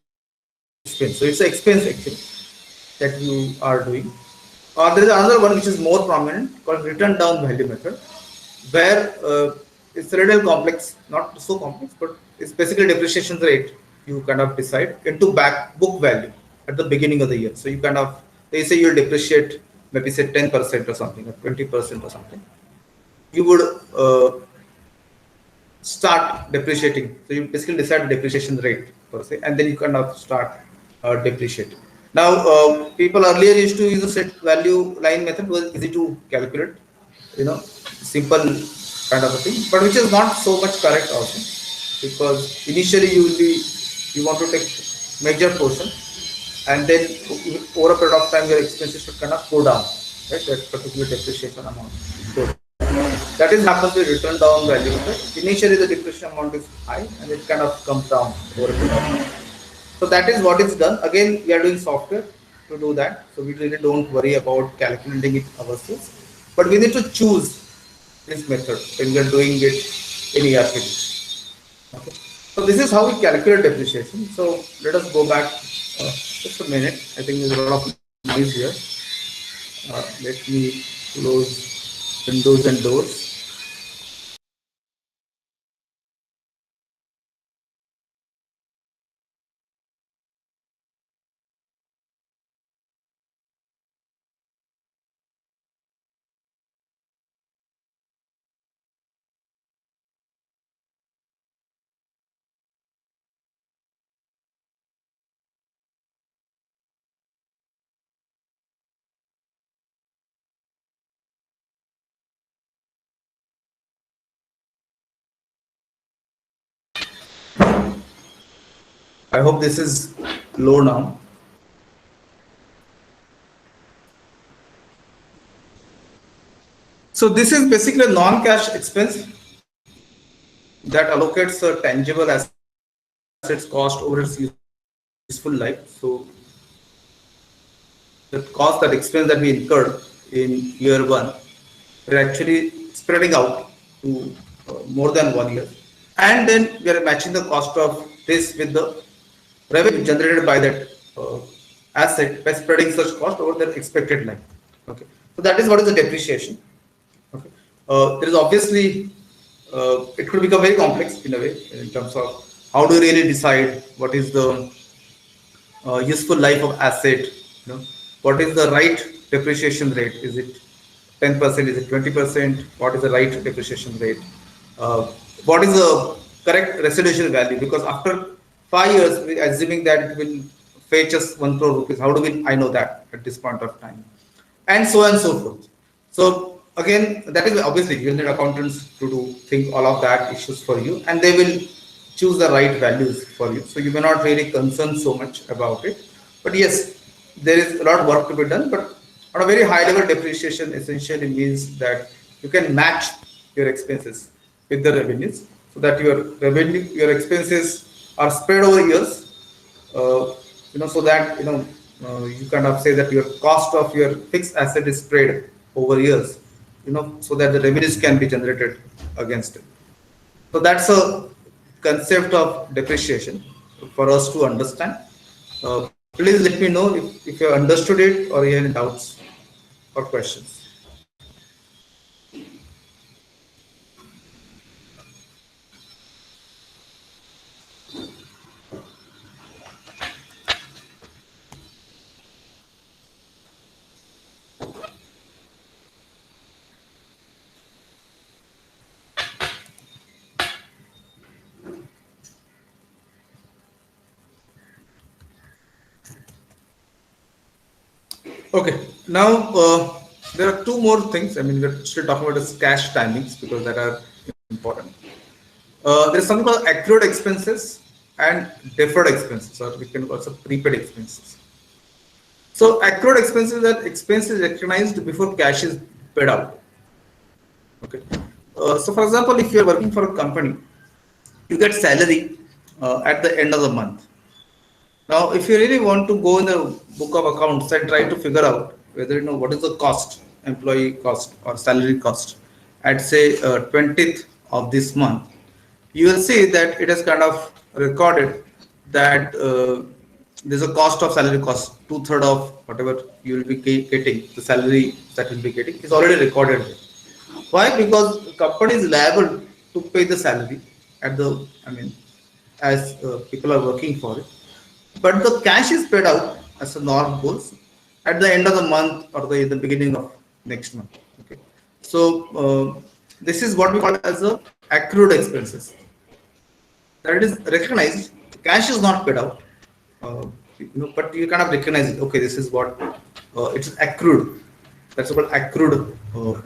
expense. So it's an expense actually that you are doing. There is another one which is more prominent called return down value method, where it's a little complex, not so complex, but it's basically depreciation rate you kind of decide into back book value at the beginning of the year. So you kind of, they say you'll depreciate maybe say 10% or something or 20% or something. You would start depreciating. So you basically decide the depreciation rate per se, and then you kind of start depreciating. Now, people earlier used to use a set value line method, was easy to calculate, simple kind of a thing, but which is not so much correct also, because initially you want to take major portion, and then over a period of time your expenses should kind of go down, right? That particular depreciation amount. So that is happens with return down value. Right? Initially the depreciation amount is high, and it kind of comes down over a period of time. So that is what is done. Again, we are doing software to do that. So we really don't worry about calculating it ourselves. But we need to choose this method when we are doing it in ERP. Okay. So this is how we calculate depreciation. So let us go back just a minute. I think there's a lot of noise here. Let me close windows and doors. I hope this is low now. So this is basically a non-cash expense that allocates a tangible assets cost over its useful life. So the cost, that expense that we incurred in year one, we're actually spreading out to more than 1 year. And then we are matching the cost of this with the revenue generated by that asset by spreading such cost over their expected life. Okay, so that is what is the depreciation. Okay, there is obviously it could become very complex in a way in terms of how do you really decide what is the useful life of asset. What is the right depreciation rate? Is it 10%? Is it 20%? What is the right depreciation rate? What is the correct residual value? Because after 5 years, we are assuming that it will fetch us 1 crore rupees. How do I know that at this point of time? And so on and so forth. So again, that is obviously you need accountants to think all of that issues for you, and they will choose the right values for you. So you may not really concern so much about it. But yes, there is a lot of work to be done. But on a very high level, depreciation essentially means that you can match your expenses with the revenues, so that your expenses are spread over years. So that you kind of say that your cost of your fixed asset is spread over years. So that the revenues can be generated against it. So that's a concept of depreciation for us to understand. Please let me know if you understood it or you have any doubts or questions. Okay, now there are two more things. I mean, we're still talking about the cash timings because that are important. There is something called accrued expenses and deferred expenses, or we can also prepaid expenses. So accrued expenses are expenses recognized before cash is paid out. Okay. So for example, if you are working for a company, you get salary at the end of the month. Now, if you really want to go in the book of accounts and try to figure out whether you know what is the cost, employee cost or salary cost, at say 20th of this month, you will see that it has kind of recorded that there's a cost of salary cost, two-thirds of whatever you will be getting, the salary that will be getting is already recorded there. Why? Because the company is liable to pay the salary at the, I mean, as people are working for it. But the cash is paid out as the norm goes at the end of the month or the beginning of next month. Okay. So this is what we call as a accrued expenses. That it is recognized. Cash is not paid out, but you kind of recognize it. Okay, this is what it's accrued. That's called accrued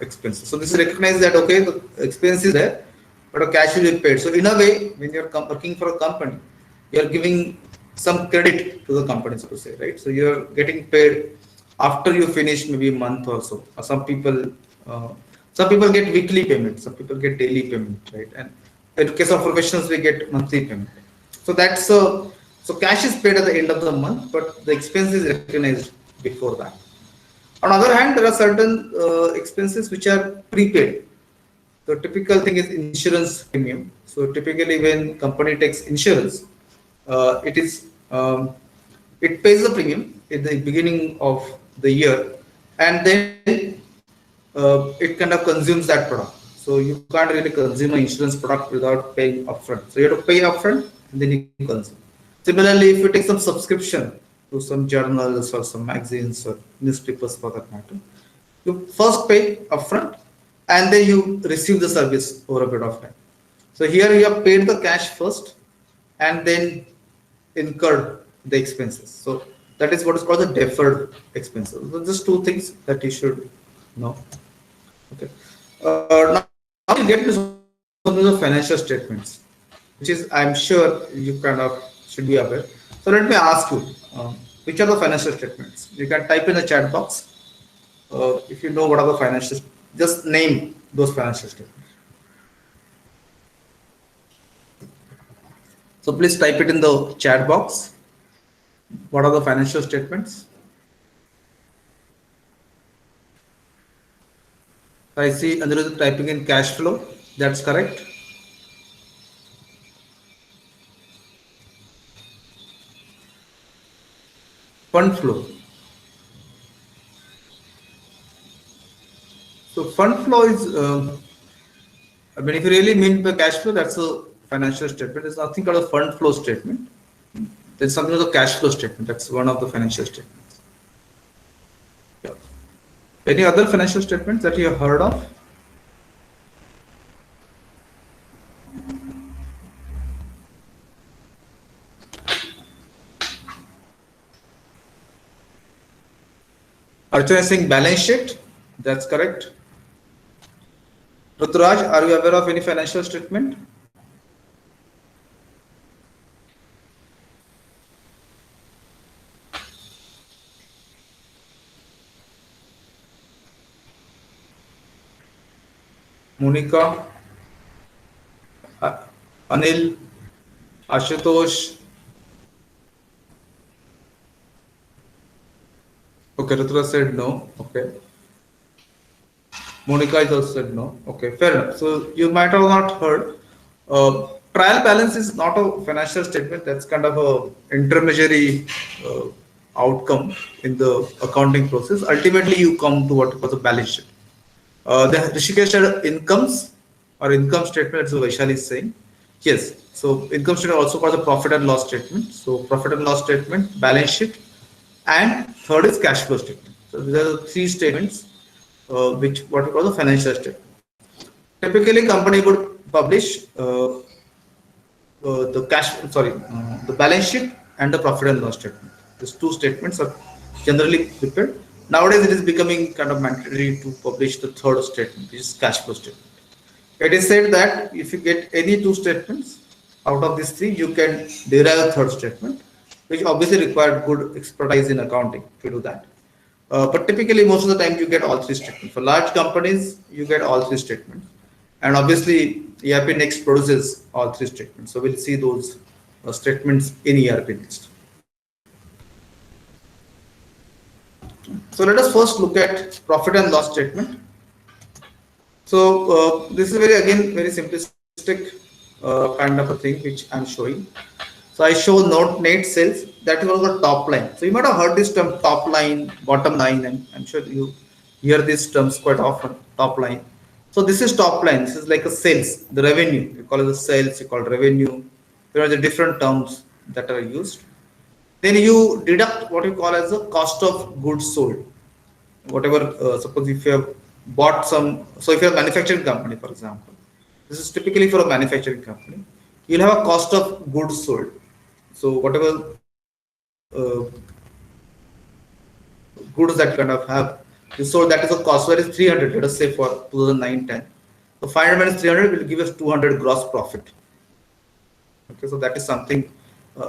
expenses. So this is recognized that okay, the expense is there, but a cash will be paid. So in a way, when you're working for a company, you're giving some credit to the company, so to say, right? So you're getting paid after you finish maybe a month or so. Or some people get weekly payment, some people get daily payment, right? And in case of professionals, we get monthly payment. So that's so cash is paid at the end of the month, but the expense is recognized before that. On the other hand, there are certain expenses which are prepaid. The typical thing is insurance premium. So typically, when company takes insurance, it is it pays the premium at the beginning of the year, and then it kind of consumes that product. So you can't really consume an insurance product without paying upfront. So you have to pay upfront and then you consume. Similarly, if you take some subscription to some journals or some magazines or newspapers for that matter, you first pay upfront and then you receive the service over a period of time. So here you have paid the cash first and then incurred the expenses. So that is what is called the deferred expenses. So just two things that you should know. Okay. Now we get into some of the financial statements, which is I'm sure you kind of should be aware. So let me ask you, which are the financial statements? You can type in the chat box if you know what are the financial. Just name those financial statements. So please type it in the chat box. What are the financial statements? I see Anirudh typing in cash flow. That's correct. Fund flow. So fund flow is, I mean, if you really mean by cash flow, that's a financial statement. There's nothing called a fund flow statement. There's something called a cash flow statement. That's one of the financial statements. Yeah. Any other financial statements that you have heard of? Archana is saying balance sheet. That's correct. Ruturaj, are you aware of any financial statement? Monica, Anil, Ashutosh. Okay, Ruturaj said no. Okay. Monica is also said no. Okay, fair enough. So you might have not heard. Trial balance is not a financial statement. That's kind of a intermediary outcome in the accounting process. Ultimately, you come to what was a balance sheet. The Rishikesh said incomes or income statement, as Vaishali is saying. Yes. So income statement also called the profit and loss statement. So profit and loss statement, balance sheet, and third is cash flow statement. So these are the three statements which what we call the financial statement. Typically, company would publish the balance sheet and the profit and loss statement. These two statements are generally prepared. Nowadays, it is becoming kind of mandatory to publish the third statement, which is cash flow statement. It is said that if you get any two statements out of these three, you can derive a third statement, which obviously required good expertise in accounting to do that. But typically, most of the time, you get all three statements. For large companies, you get all three statements. And obviously, ERPNext produces all three statements. So we'll see those statements in ERPNext. So let us first look at profit and loss statement. So this is very simplistic kind of a thing which I'm showing. So I show net sales, that is also top line. So you might have heard this term top line, bottom line, and I'm sure you hear these terms quite often, top line. So this is top line. This is like a sales, the revenue. You call it the sales, you call it revenue. There are the different terms that are used. Then you deduct what you call as the cost of goods sold. Whatever, suppose if you have bought some, so if you're a manufacturing company, for example, this is typically for a manufacturing company, you'll have a cost of goods sold. So whatever goods that kind of have, you sold, that is a cost, where is 300, let us say for 2009-10. So 500 minus 300 will give us 200 gross profit. Okay, so that is something,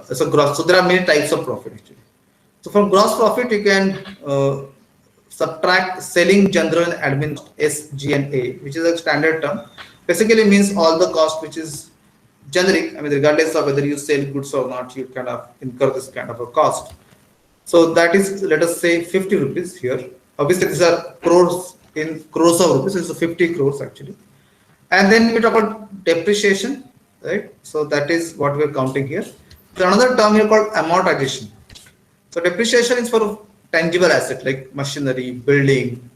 it's a gross. So there are many types of profit actually. So from gross profit, you can subtract selling, general and admin, SG&A, which is a standard term. Basically means all the cost which is generic. I mean, regardless of whether you sell goods or not, you kind of incur this kind of a cost. So that is, let us say 50 rupees here. Obviously, these are crores in crores of rupees. It's 50 crores actually. And then we talk about depreciation, right? So that is what we're counting here. There's another term here called amortization. So depreciation is for tangible asset like machinery, building,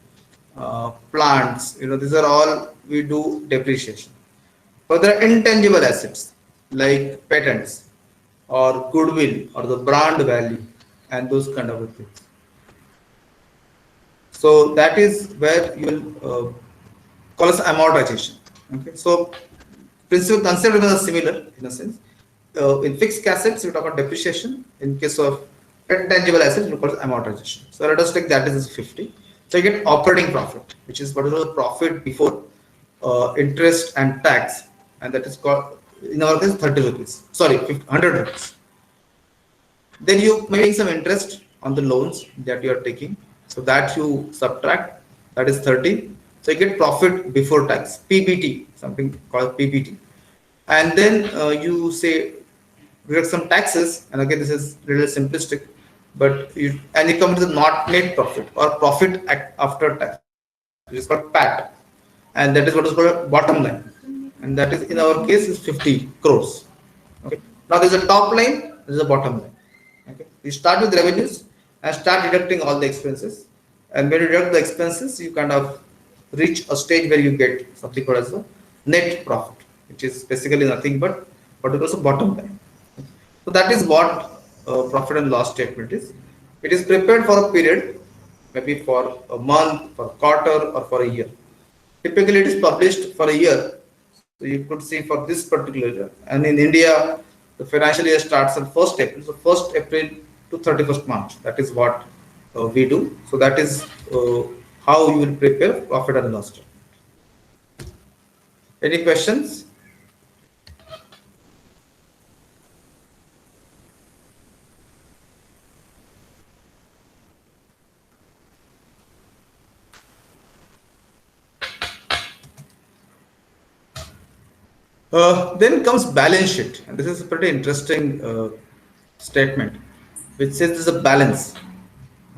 plants. You know, these are all we do depreciation. But there are intangible assets like patents or goodwill or the brand value and those kind of things. So that is where you will call as amortization. Okay, so principal concept is similar in a sense. In fixed assets, we talk about depreciation. In case of intangible assets, we call it amortization. So let us take that as 50. So you get operating profit, which is what is the profit before interest and tax, and that is called, in our case, 30 rupees. Sorry, 100 rupees. Then you may make some interest on the loans that you are taking. So that you subtract, that is 30. So you get profit before tax, PBT, something called PBT. And then you say, deduct some taxes, and again, this is really simplistic, but you come to the not net profit or profit after tax, which is called PAT. And that is what is called bottom line. And that is, in our case, is 50 crores. Okay. Now there's a top line, there's a bottom line. Okay. You start with revenues and start deducting all the expenses. And when you deduct the expenses, you kind of reach a stage where you get something called as a net profit, which is basically nothing but what is also bottom line. So that is what profit and loss statement is. It is prepared for a period, maybe for a month, for a quarter, or for a year. Typically, it is published for a year. So you could see for this particular year. And in India, the financial year starts on 1st April. So 1st April to 31st March. That is what we do. So that is how you will prepare profit and loss statement. Any questions? Then comes balance sheet, and this is a pretty interesting statement, which says there's a balance.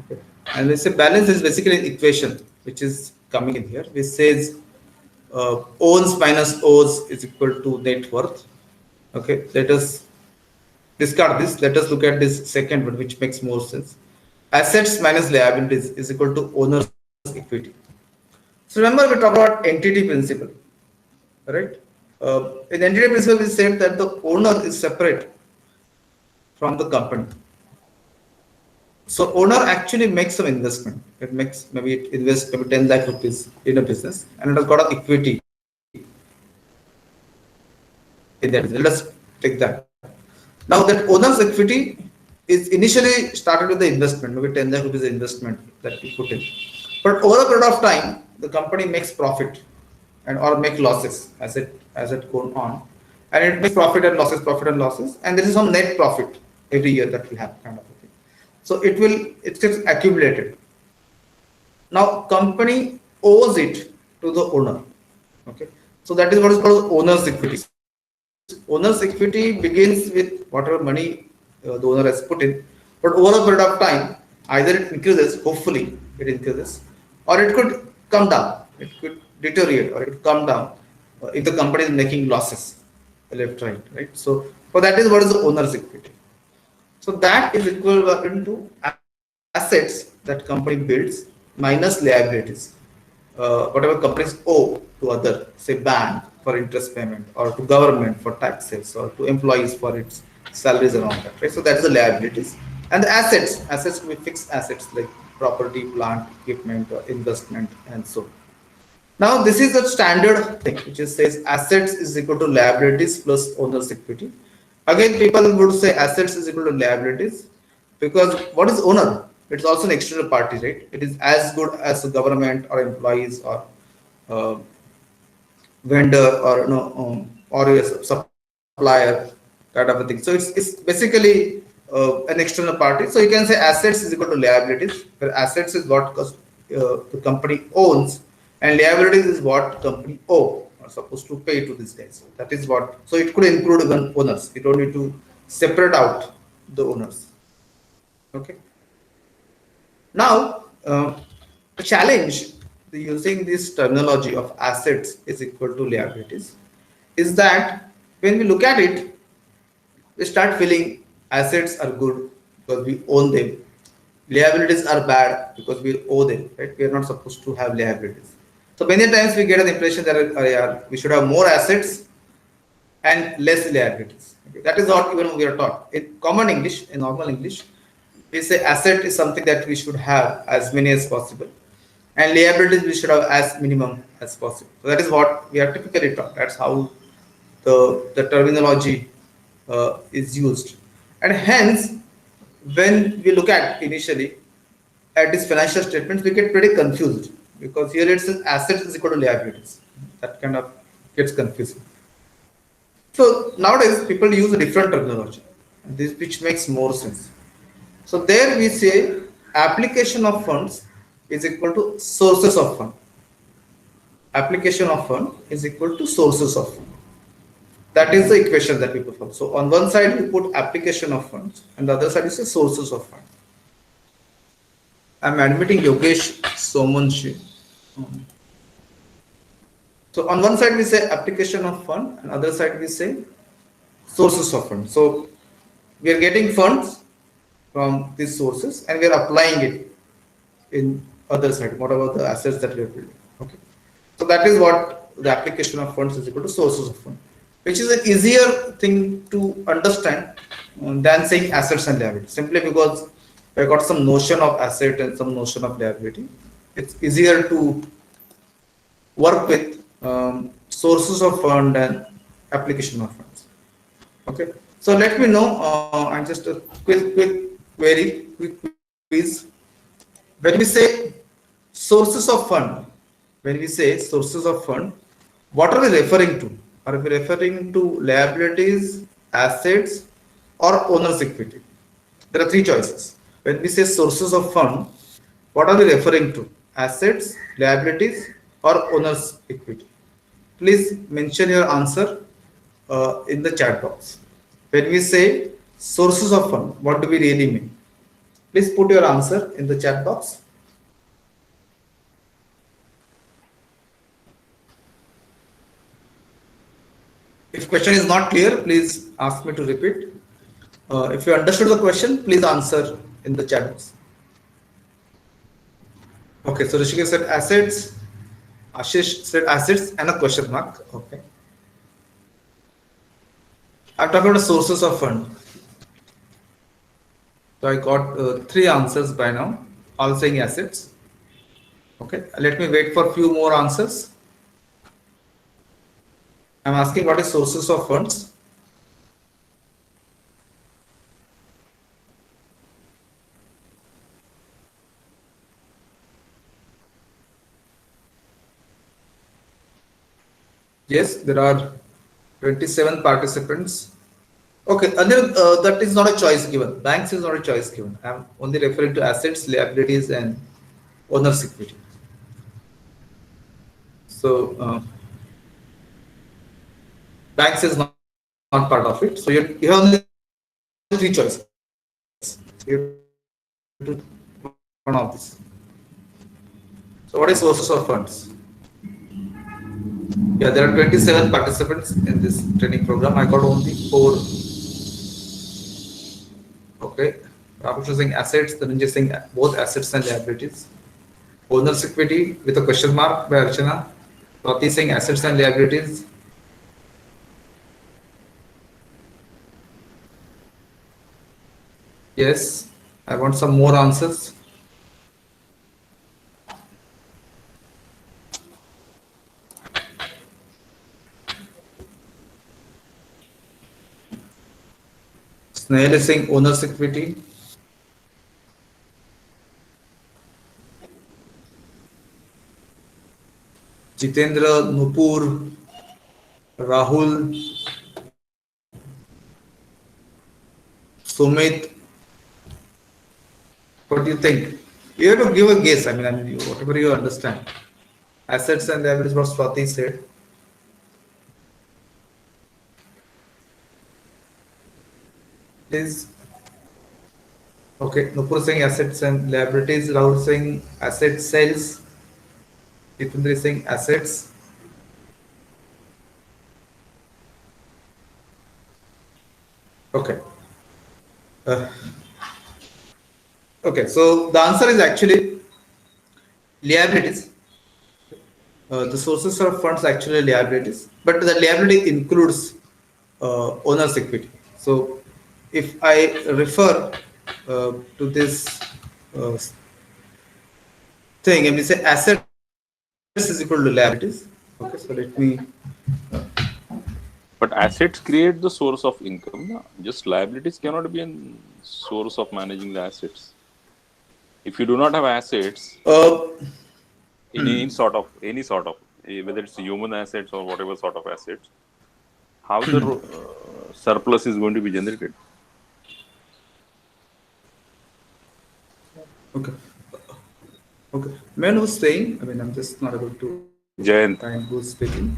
Okay. And we say balance is basically an equation which is coming in here, which says owns minus owes is equal to net worth. Okay, let us discard this. Let us look at this second one, which makes more sense. Assets minus liabilities is equal to owner's equity. So remember, we talk about entity principle, right? In entity principle, we said that the owner is separate from the company. So owner actually makes some investment. It invests maybe 10 lakh rupees in a business, and it has got an equity in that business. Let us take that. Now that owner's equity is initially started with the investment, maybe 10 lakh rupees investment that we put in. But over a period of time, the company makes profit and or make losses as it goes on, and it makes profit and losses, and there is some net profit every year that we have kind of a thing. So it gets accumulated. Now company owes it to the owner. Okay, so that is what is called owner's equity. Owner's equity begins with whatever money the owner has put in, but over a period of time, either it increases, hopefully it increases, or it could come down, it could deteriorate, or it could come down if the company is making losses, left, right. So, for that is what is the owner's equity. So that is equivalent to assets that company builds minus liabilities. Whatever companies owe to other, say bank for interest payment, or to government for taxes, or to employees for its salaries and all that, right? So that's the liabilities. And the assets will be fixed assets like property, plant, equipment, or investment, and so. Now this is the standard thing, which is says assets is equal to liabilities plus owner's equity. Again, people would say assets is equal to liabilities because what is owner? It's also an external party, right? It is as good as the government or employees or uh, vendor or or a supplier kind of a thing. So it's basically an external party. So you can say assets is equal to liabilities, where assets is what the company owns, and liabilities is what company owe or supposed to pay to these guys. That is what. So it could include even owners. You don't need to separate out the owners. Okay. Now, the challenge using this terminology of assets is equal to liabilities is that when we look at it, we start feeling assets are good because we own them. Liabilities are bad because we owe them, right? We are not supposed to have liabilities. So many times we get an impression that we should have more assets and less liabilities. Okay? That is what even we are taught. In common English, in normal English, we say asset is something that we should have as many as possible, and liabilities we should have as minimum as possible. So that is what we are typically taught. That's how the terminology is used, and hence when we look at initially at these financial statements, we get pretty confused because here it says assets is equal to liabilities. That kind of gets confusing. So nowadays people use a different terminology, this which makes more sense. So there we say application of funds is equal to sources of fund. Application of fund is equal to sources of fund. That is the equation that we perform. So on one side we put application of funds, and the other side is the sources of fund. I'm admitting Yogesh Somanshi. So on one side we say application of fund, and other side we say sources of fund. So we are getting funds from these sources and we are applying it in other side, whatever the assets that we are building. Okay. So that is what the application of funds is equal to sources of fund, which is an easier thing to understand than saying assets and liability. Simply because I got some notion of asset and some notion of liability, it's easier to work with sources of fund and application of funds. Okay. So let me know. I'm just a quick quiz. When we say sources of fund, what are we referring to? Are we referring to liabilities, assets, or owner's equity? There are three choices. When we say sources of fund, what are we referring to? Assets, liabilities, or owner's equity? Please mention your answer in the chat box. When we say sources of fund, what do we really mean? Please put your answer in the chat box. If question is not clear, please ask me to repeat. If you understood the question, please answer in the chat box. Okay, so Rishikesh said assets, Ashish said assets and a question mark. Okay. I'm talking about sources of fund. So I got three answers by now, all saying assets. Okay, let me wait for a few more answers. I'm asking what is sources of funds. Yes, there are 27 participants. Okay, Anil, that is not a choice given. Banks is not a choice given. I'm only referring to assets, liabilities, and owner's equity. So banks is not part of it. So you have only three choices. You have to one of these. So what is sources of funds? Yeah, there are 27 participants in this training program. I got only four. Okay. Ramesh is saying assets, Dhananjay is saying both assets and liabilities. Owner's equity with a question mark by Archana. Swati saying assets and liabilities. Yes. I want some more answers. Snail is saying owner's equity. Jitendra, Nupur, Rahul, Sumit, what do you think? You have to give a guess. Whatever you understand. Assets and liabilities, what Swati said. Is okay. Nupur saying assets and liabilities. Rahul saying asset sales. Jitendra is saying assets. Okay. Uh, okay. So the answer is actually liabilities. The sources of funds actually liabilities, but the liability includes owner's equity. So if I refer to this uh, thing, and we say assets is equal to liabilities. Okay, so let me. But assets create the source of income. Na? Just liabilities cannot be a source of managing the assets. If you do not have assets in any sort of whether it's human assets or whatever sort of assets, how the surplus is going to be generated? Okay, okay. Man who's saying, I'm just not able to find Jayant. who's speaking.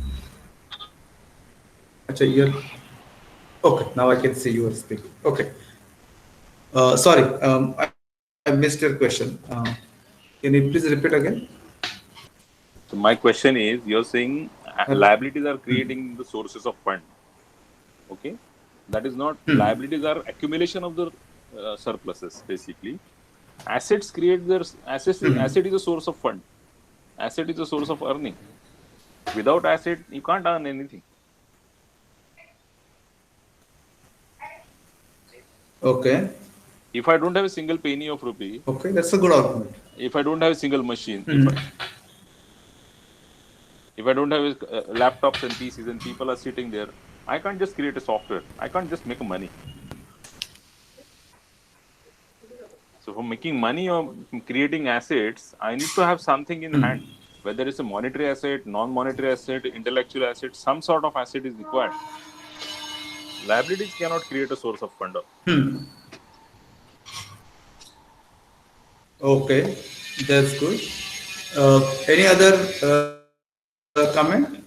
Achha, you're okay. Now I can see you are speaking. Okay. Sorry, I missed your question. Can you please repeat again? So my question is, you're saying liabilities are creating the sources of fund. Okay, that is not liabilities are accumulation of the surpluses basically. Assets create their assets. Asset is a source of fund. Asset is a source of earning. Without asset, you can't earn anything. Okay. If I don't have a single penny of rupee, Okay, that's a good argument. if I don't have a single machine, if I don't have laptops and PCs and people are sitting there, I can't just create a software. I can't just make money. So for making money or creating assets, I need to have something in hand. Whether it's a monetary asset, non-monetary asset, intellectual asset, some sort of asset is required. Liabilities cannot create a source of fund. Okay, that's good. Any other comment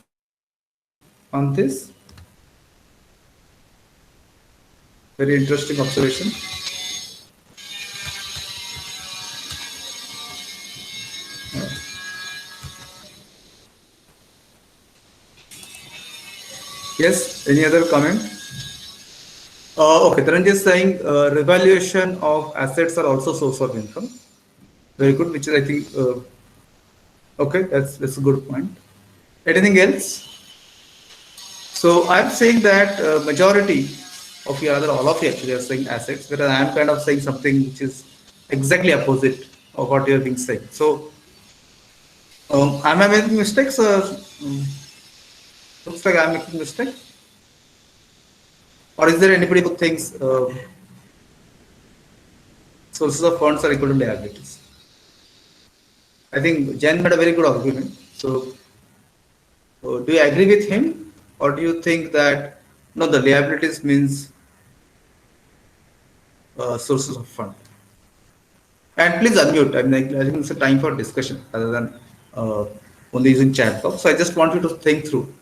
on this? Very interesting observation. Yes, any other comment? Okay, Dhananjay is saying revaluation of assets are also source of income. Very good, which is I think okay, that's a good point. Anything else? So I'm saying that majority of you, rather all of you actually are saying assets, whereas I'm kind of saying something which is exactly opposite of what you're being saying. So am I making mistakes? Looks like I'm making mistake. Or is there anybody who thinks sources of funds are equal to liabilities? I think Jen made a very good argument. So Do you agree with him, or do you think that no, the liabilities means sources of fund? And please unmute. I think it's a time for discussion rather than uh, only using chat box. So I just want you to think through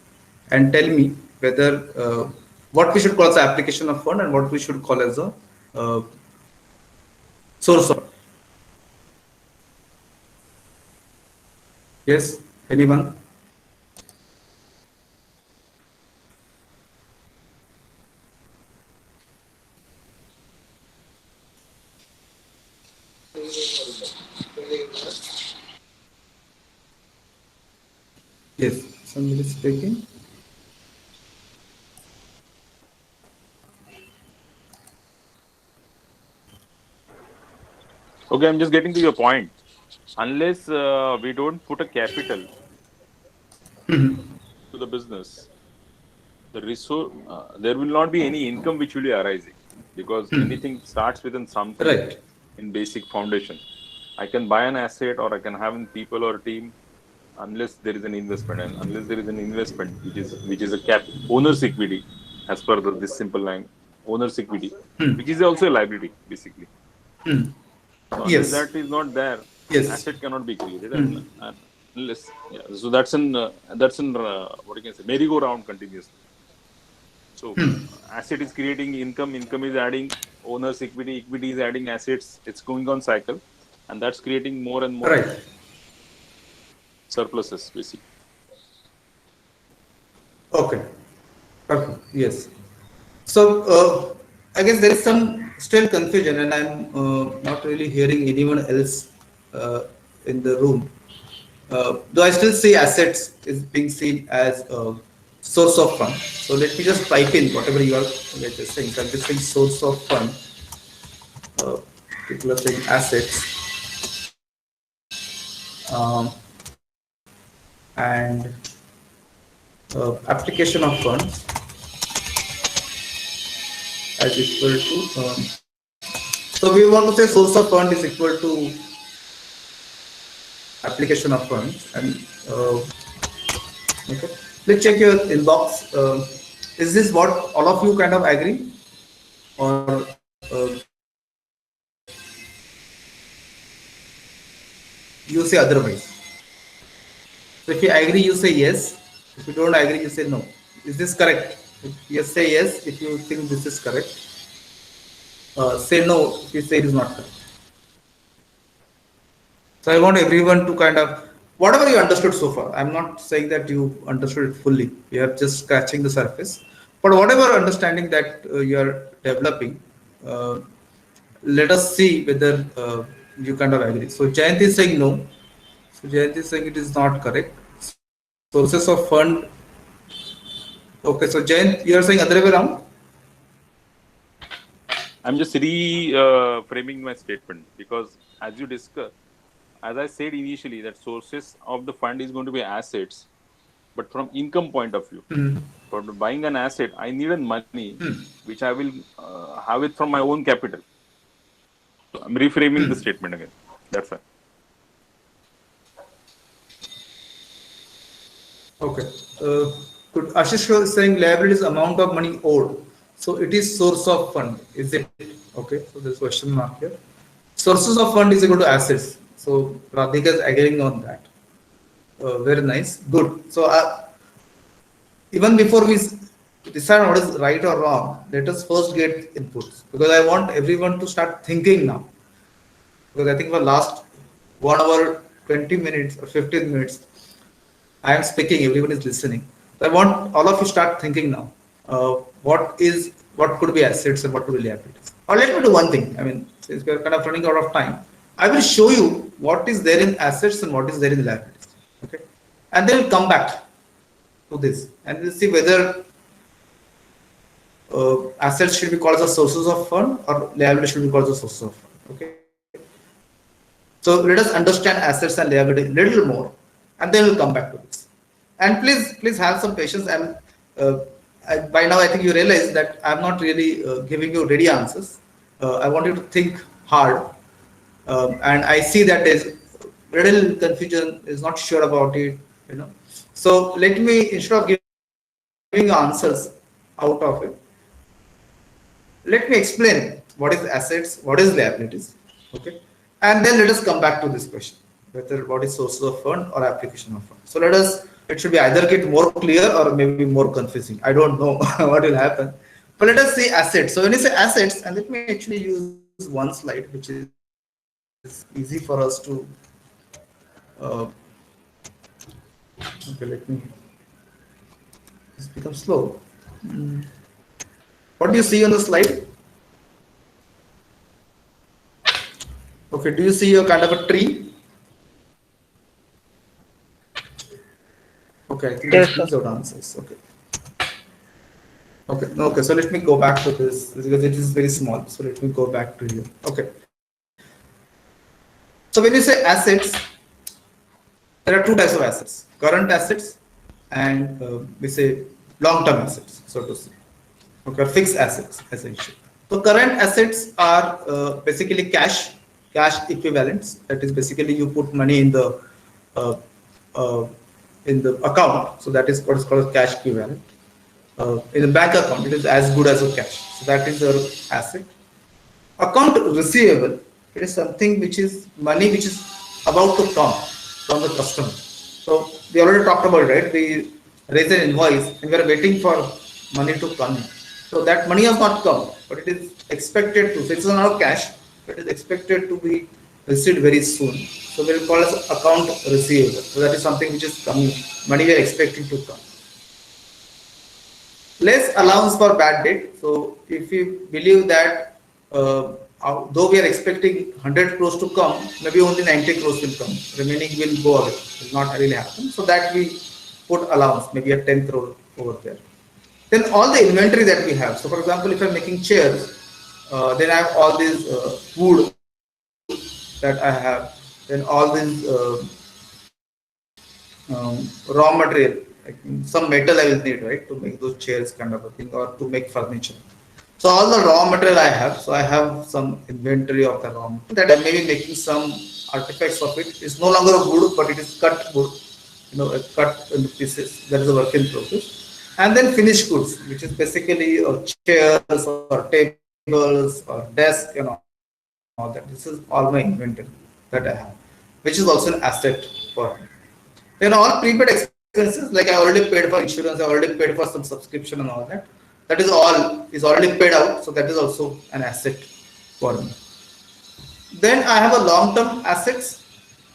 and tell me whether what we should call as the application of fund and what we should call as a uh, source of. Yes, anyone? Yes, somebody is speaking. Okay, I'm just getting to your point. Unless we don't put a capital to the business, the resource there will not be any income which will be arising, because anything starts within something Right. in basic foundation. I can buy an asset or I can have people or a team, unless there is an investment, and unless there is an investment which is a cap owner's equity, as per this simple line, owner's equity, which is also a liability basically. So unless Yes. that is not there, Yes. asset cannot be created, and unless, yeah. So that's in what you can say, merry-go-round continuously. So asset is creating income, income is adding owner's equity, equity is adding assets. It's going on cycle, and that's creating more and more Right. surpluses basically. Okay. Okay. Yes. So I guess there is some still confusion, and I'm not really hearing anyone else in the room. Though I still see assets is being seen as a source of fund. So let me just type in whatever you are just saying. So I'm just saying source of fund. People are saying assets and application of funds as equal to. So we want to say source of fund is equal to application of funds, and okay. Let's check your inbox. Is this what all of you kind of agree, or you say otherwise? So if you agree, you say yes. If you don't agree, you say no. Is this correct? If you say yes, if you think this is correct. Say no if you say it is not correct. So I want everyone to kind of whatever you understood so far. I'm not saying that you understood it fully. You are just scratching the surface. But whatever understanding that you are developing, uh, let us see whether you kind of agree. So Jayant is saying no. So Jayant is saying it is not correct. Sources of fund. Okay, so Jayant, you are saying other way around. I'm just framing my statement, because as you discuss, as I said initially, that sources of the fund is going to be assets, but from income point of view. For buying an asset, I need money which I will have it from my own capital. So I'm reframing the statement again. That's why. Okay. Good. Ashish is saying liability is amount of money owed. So it is source of fund. Is it? Okay. So there's question mark here. Sources of fund is equal to assets. So Radhika is agreeing on that. Very nice. Good. So even before we decide what is right or wrong, let us first get inputs, because I want everyone to start thinking now. Because I think for last 1 hour, 20 minutes or 15 minutes, I am speaking, everyone is listening. So I want all of you start thinking now. What could be assets and what could be liabilities? Or let me do one thing. I mean, since we are kind of running out of time, I will show you what is there in assets and what is there in liabilities. Okay, and then we'll come back to this and we'll see whether assets should be called as sources of fund or liabilities should be called as sources of fund. Okay, so let us understand assets and liability a little more, and then we'll come back to this. And please have some patience. Uh, by now I think you realize that I'm not really giving you ready answers. I want you to think hard, and I see that there's little confusion, is not sure about it. So let me, instead of giving answers out of it, let me explain what is assets, what is liabilities. Okay. And then let us come back to this question, whether what is source of fund or application of fund. So it should be either get more clear or maybe more confusing. I don't know what will happen. But let us see assets. So when you say assets, and let me actually use one slide, which is easy for us to, uh, okay, let me just become slow. What do you see on the slide? Okay, do you see a kind of a tree? Okay, I think Yes, there's sir. please out answers. Okay. Okay, so let me go back to this because it is very small. So let me go back to here. Okay. So when you say assets, there are two types of assets: current assets and we say long-term assets, so to say. Okay, fixed assets essentially. So current assets are basically cash equivalents. That is basically you put money uh, uh, in the account. So that is what is called cash equivalent. In the bank account, it is as good as a cash. So that is your asset. Account receivable, it is something which is money which is about to come from the customer. So we already talked about it, right? We raise an invoice and we are waiting for money to come in. So that money has not come, but it is expected to. So it's not cash, but it is expected to be received very soon. So we will call it account receivable. So that is something which is coming, money we are expecting to come. Less allowance for bad debt. So if you believe that though we are expecting 100 crores to come, maybe only 90 crores will come. Remaining will go away, will not really happen. So that we put allowance, maybe a 10 crore over there. Then all the inventory that we have. So for example, if I'm making chairs, then I have all these wood that I have, then all these raw material, like some metal I will need, right, to make those chairs kind of a thing or to make furniture. So all the raw material I have, so I have some inventory of the raw material that I may be making some artifacts of it. It's no longer a wood, but it is cut wood, cut into pieces. That is a work in process. And then finished goods, which is basically chairs or tables or desk and all that. This is all my inventory that I have, which is also an asset for me. Then all prepaid expenses, like I already paid for insurance, I already paid for some subscription and all that. That is already paid out, so that is also an asset for me. Then I have a long-term assets,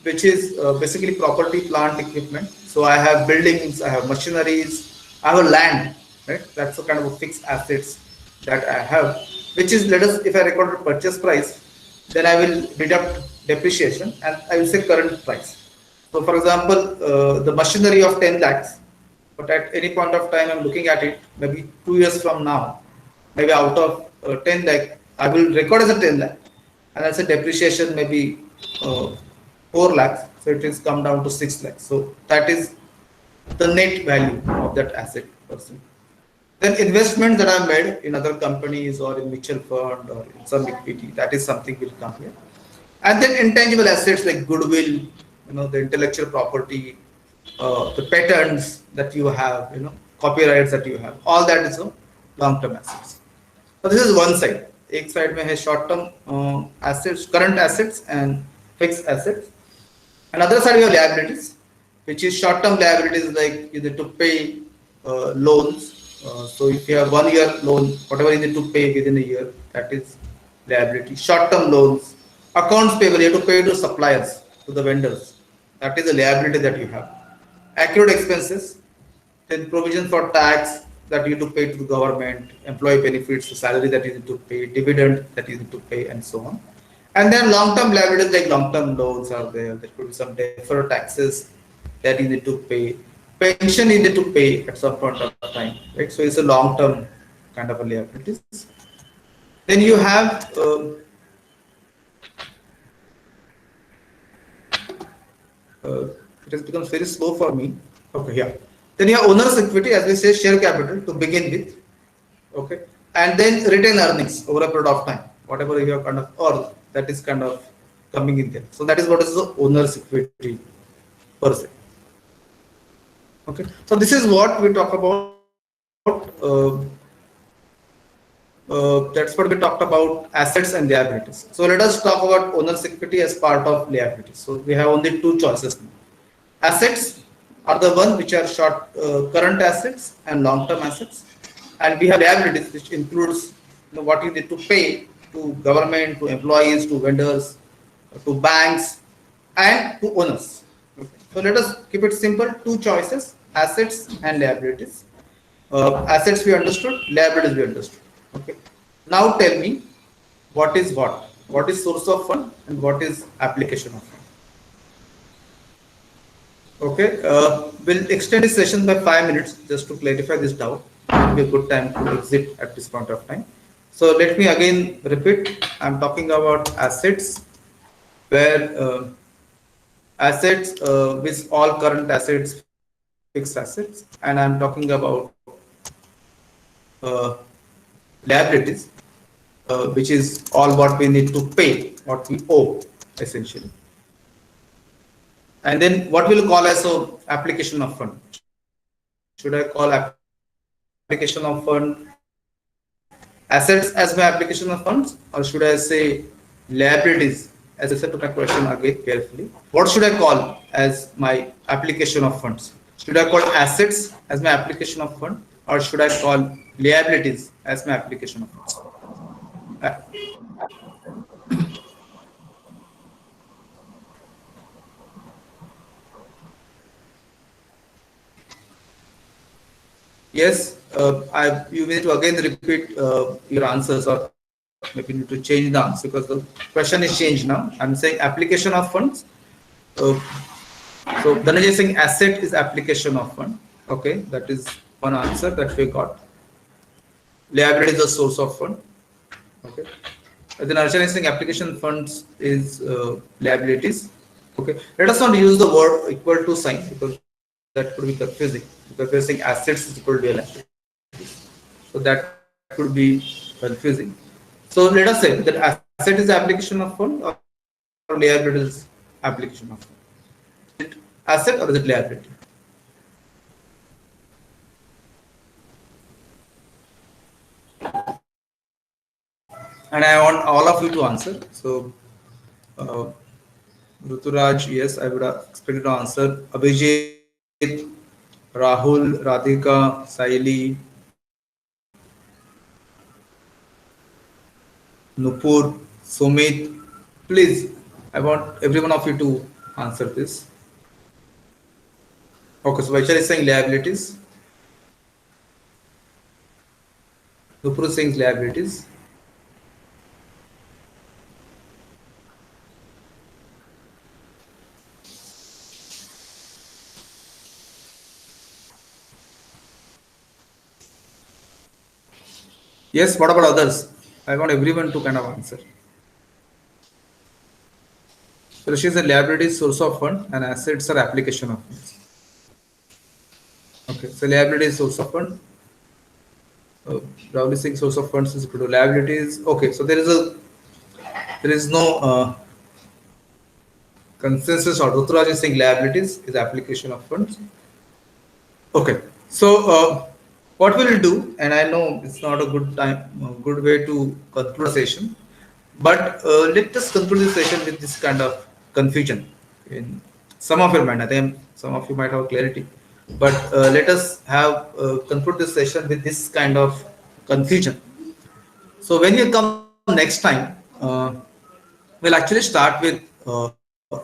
which is basically property, plant, equipment. So I have buildings, I have machineries, I have a land, right? That's a kind of a fixed assets that I have, which is, let us, if I record a purchase price, then I will deduct depreciation and I will say current price. So for example, the machinery of 10 lakhs, but at any point of time I'm looking at it, maybe 2 years from now, maybe out of 10 lakh, I will record as a 10 lakh, and as a depreciation maybe 4 lakhs, so it is come down to 6 lakhs. So that is the net value of that asset person. Then investments that are made in other companies or in mutual fund or in some equity, that is something will come here. And then intangible assets like goodwill, the intellectual property, the patents that you have, copyrights that you have, all that is a long-term assets. So this is one side. एक side में है short-term assets, current assets and fixed assets. Another side we have liabilities, which is short-term liabilities like you need to pay loans. So if you have 1 year loan, whatever you need to pay within a year, that is liability. Short-term loans, accounts payable, you have to pay to suppliers, to the vendors. That is a liability that you have. Accrued expenses, then provision for tax that you need to pay to the government, employee benefits, the salary that you need to pay, dividend that you need to pay, and so on. And then long-term liabilities like long-term loans are there. There could be some deferred taxes that you need to pay. Pension you need to pay at some point of time, right? So it's a long-term kind of a liabilities. Then you have it has become very slow for me. Okay, yeah. Then you have owner's equity, as we say, share capital to begin with. Okay, and then retained earnings over a period of time, whatever you have kind of earned, that is kind of coming in there. So that is what is the owner's equity per se. Okay, so this is what we talk about. That's what we talked about assets and liabilities. So let us talk about owner's equity as part of liabilities. So we have only two choices now. Assets are the one which are short current assets and long-term assets, and we have liabilities which includes what you need to pay to government, to employees, to vendors, to banks, and to owners. Okay. So let us keep it simple. Two choices: assets and liabilities. Assets we understood, liabilities we understood. Okay. Now tell me what is what? What is source of fund and what is application of fund? Okay. We'll extend this session by 5 minutes just to clarify this doubt. It will be a good time to exit at this point of time. So let me again repeat. I'm talking about assets where assets with all current assets, fixed assets, and I'm talking about uh, liabilities, which is all what we need to pay, what we owe essentially. And then what we'll call as a application of fund. Should I call application of fund assets as my application of funds, or should I say liabilities as assets? Listen to my question again carefully. What should I call as my application of funds? Should I call assets as my application of fund, or should I call liabilities as my application of funds? Uh, Yes, you need to again repeat your answers, or maybe need to change the answer because the question is changed now. I'm saying application of funds. Uh, so Dhananjay is saying asset is application of fund. Okay, that is one answer that we got. Liability is the source of fund. Okay. And then Archana is saying application funds is liabilities. Okay. Let us not use the word equal to sign because that could be confusing. Because we're saying assets is equal to liabilities. So that could be confusing. So let us say that asset is application of fund or liability is application of fund. Asset or is it liability? And I want all of you to answer. So, uh, Ruturaj, yes, I would have expected to answer. Abhijit, Rahul, Radhika, Saili, Nupur, Sumit. Please, I want every one of you to answer this. Okay, so Vaishal is saying liabilities. Nupur is saying liabilities. Yes, what about others? I want everyone to kind of answer. So she is a liability source of fund and assets are application of funds. Okay, so liability is source of fund. Rahul is saying source of funds is equal to liabilities. Okay, so there is no consensus, or Ruturaj is saying liabilities is application of funds. Okay, so what we'll do, and I know it's not a good time, good way to conclude the session, but let us conclude this session with this kind of confusion in some of your mind. I think some of you might have clarity, but let us have conclude this session with this kind of confusion. So when you come next time, we'll actually start with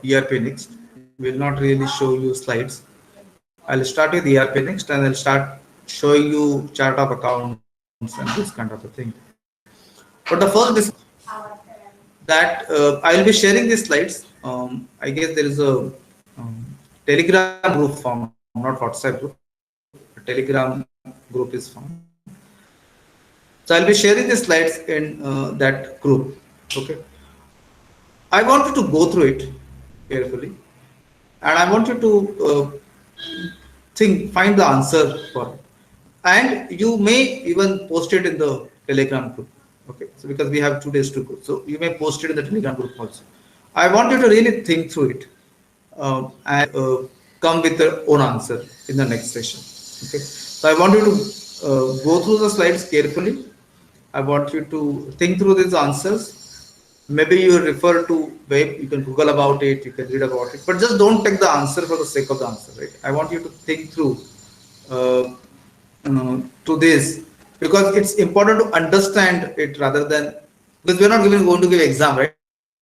ERP next. We'll not really show you slides. I'll start with ERP next, and I'll start showing you chart of accounts and this kind of a thing. But the first discussion that I'll be sharing these slides. I guess there is a Telegram group form, not WhatsApp group. A Telegram group is formed. So I'll be sharing the slides in that group. Okay. I want you to go through it carefully, and I want you to find the answer for it. And you may even post it in the Telegram group. Okay. So because we have 2 days to go, so you may post it in the Telegram group also. I want you to really think through it. And come with their own answer in the next session. Okay, so I want you to go through the slides carefully. I want you to think through these answers. Maybe you refer to web, you can Google about it, you can read about it, but just don't take the answer for the sake of the answer, right? I want you to think through uh, to this, because it's important to understand it rather than, because we're not even going to give exam, right,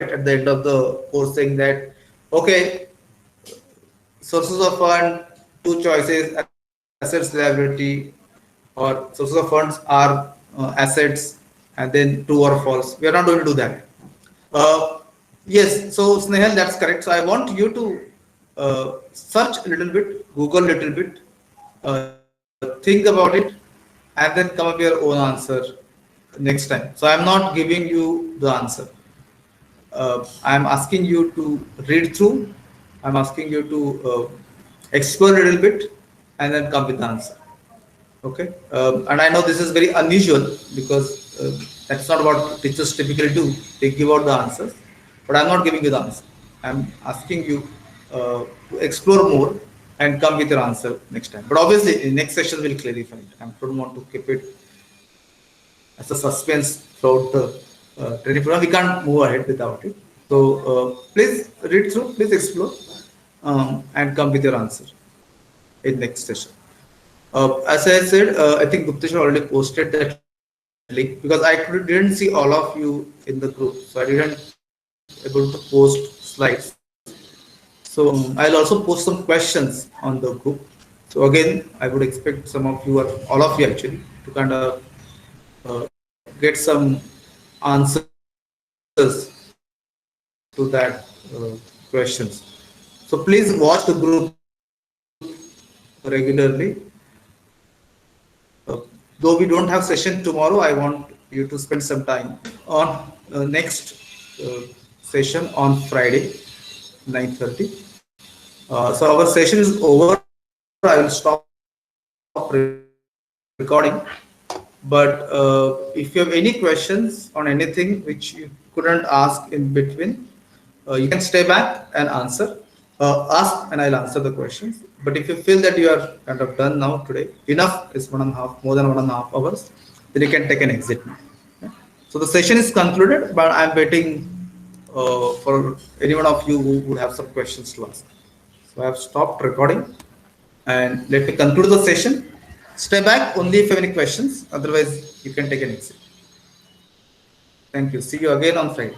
at the end of the course saying that, okay, sources of fund, two choices, assets liability, or sources of funds are assets, and then true or false. We are not going to do that. Uh, yes, so Snehal, that's correct. So I want you to search a little bit, Google a little bit, think about it, and then come up your own answer next time. So I'm not giving you the answer. I'm asking you to read through. I'm asking you to explore a little bit, and then come with the answer. Okay, and I know this is very unusual because that's not what teachers typically do. They give out the answers, but I'm not giving you the answer. I'm asking you to explore more and come with your answer next time. But obviously, in next session we'll clarify it. I don't want to keep it as a suspense throughout the training program. We can't move ahead without it. So please read through, please explore, and come with your answer in next session. As I said, I think Guptesh already posted that link, because I didn't see all of you in the group, so I didn't able to post slides. So I'll also post some questions on the group. So again, I would expect some of you, or all of you actually, to kind of get some answers to that questions. So please watch the group regularly. Though we don't have session tomorrow, I want you to spend some time on next uh, session on Friday, 9:30. So our session is over. I will stop recording. But if you have any questions on anything which you couldn't ask in between, you can stay back and answer. Ask and I'll answer the questions. But if you feel that you are kind of done now today, enough is 1.5, more than 1.5 hours, then you can take an exit now. Okay? So the session is concluded, but I'm waiting for any one of you who would have some questions to ask. So I have stopped recording, and let me conclude the session. Stay back only if you have any questions, otherwise you can take an exit. Thank you. See you again on Friday.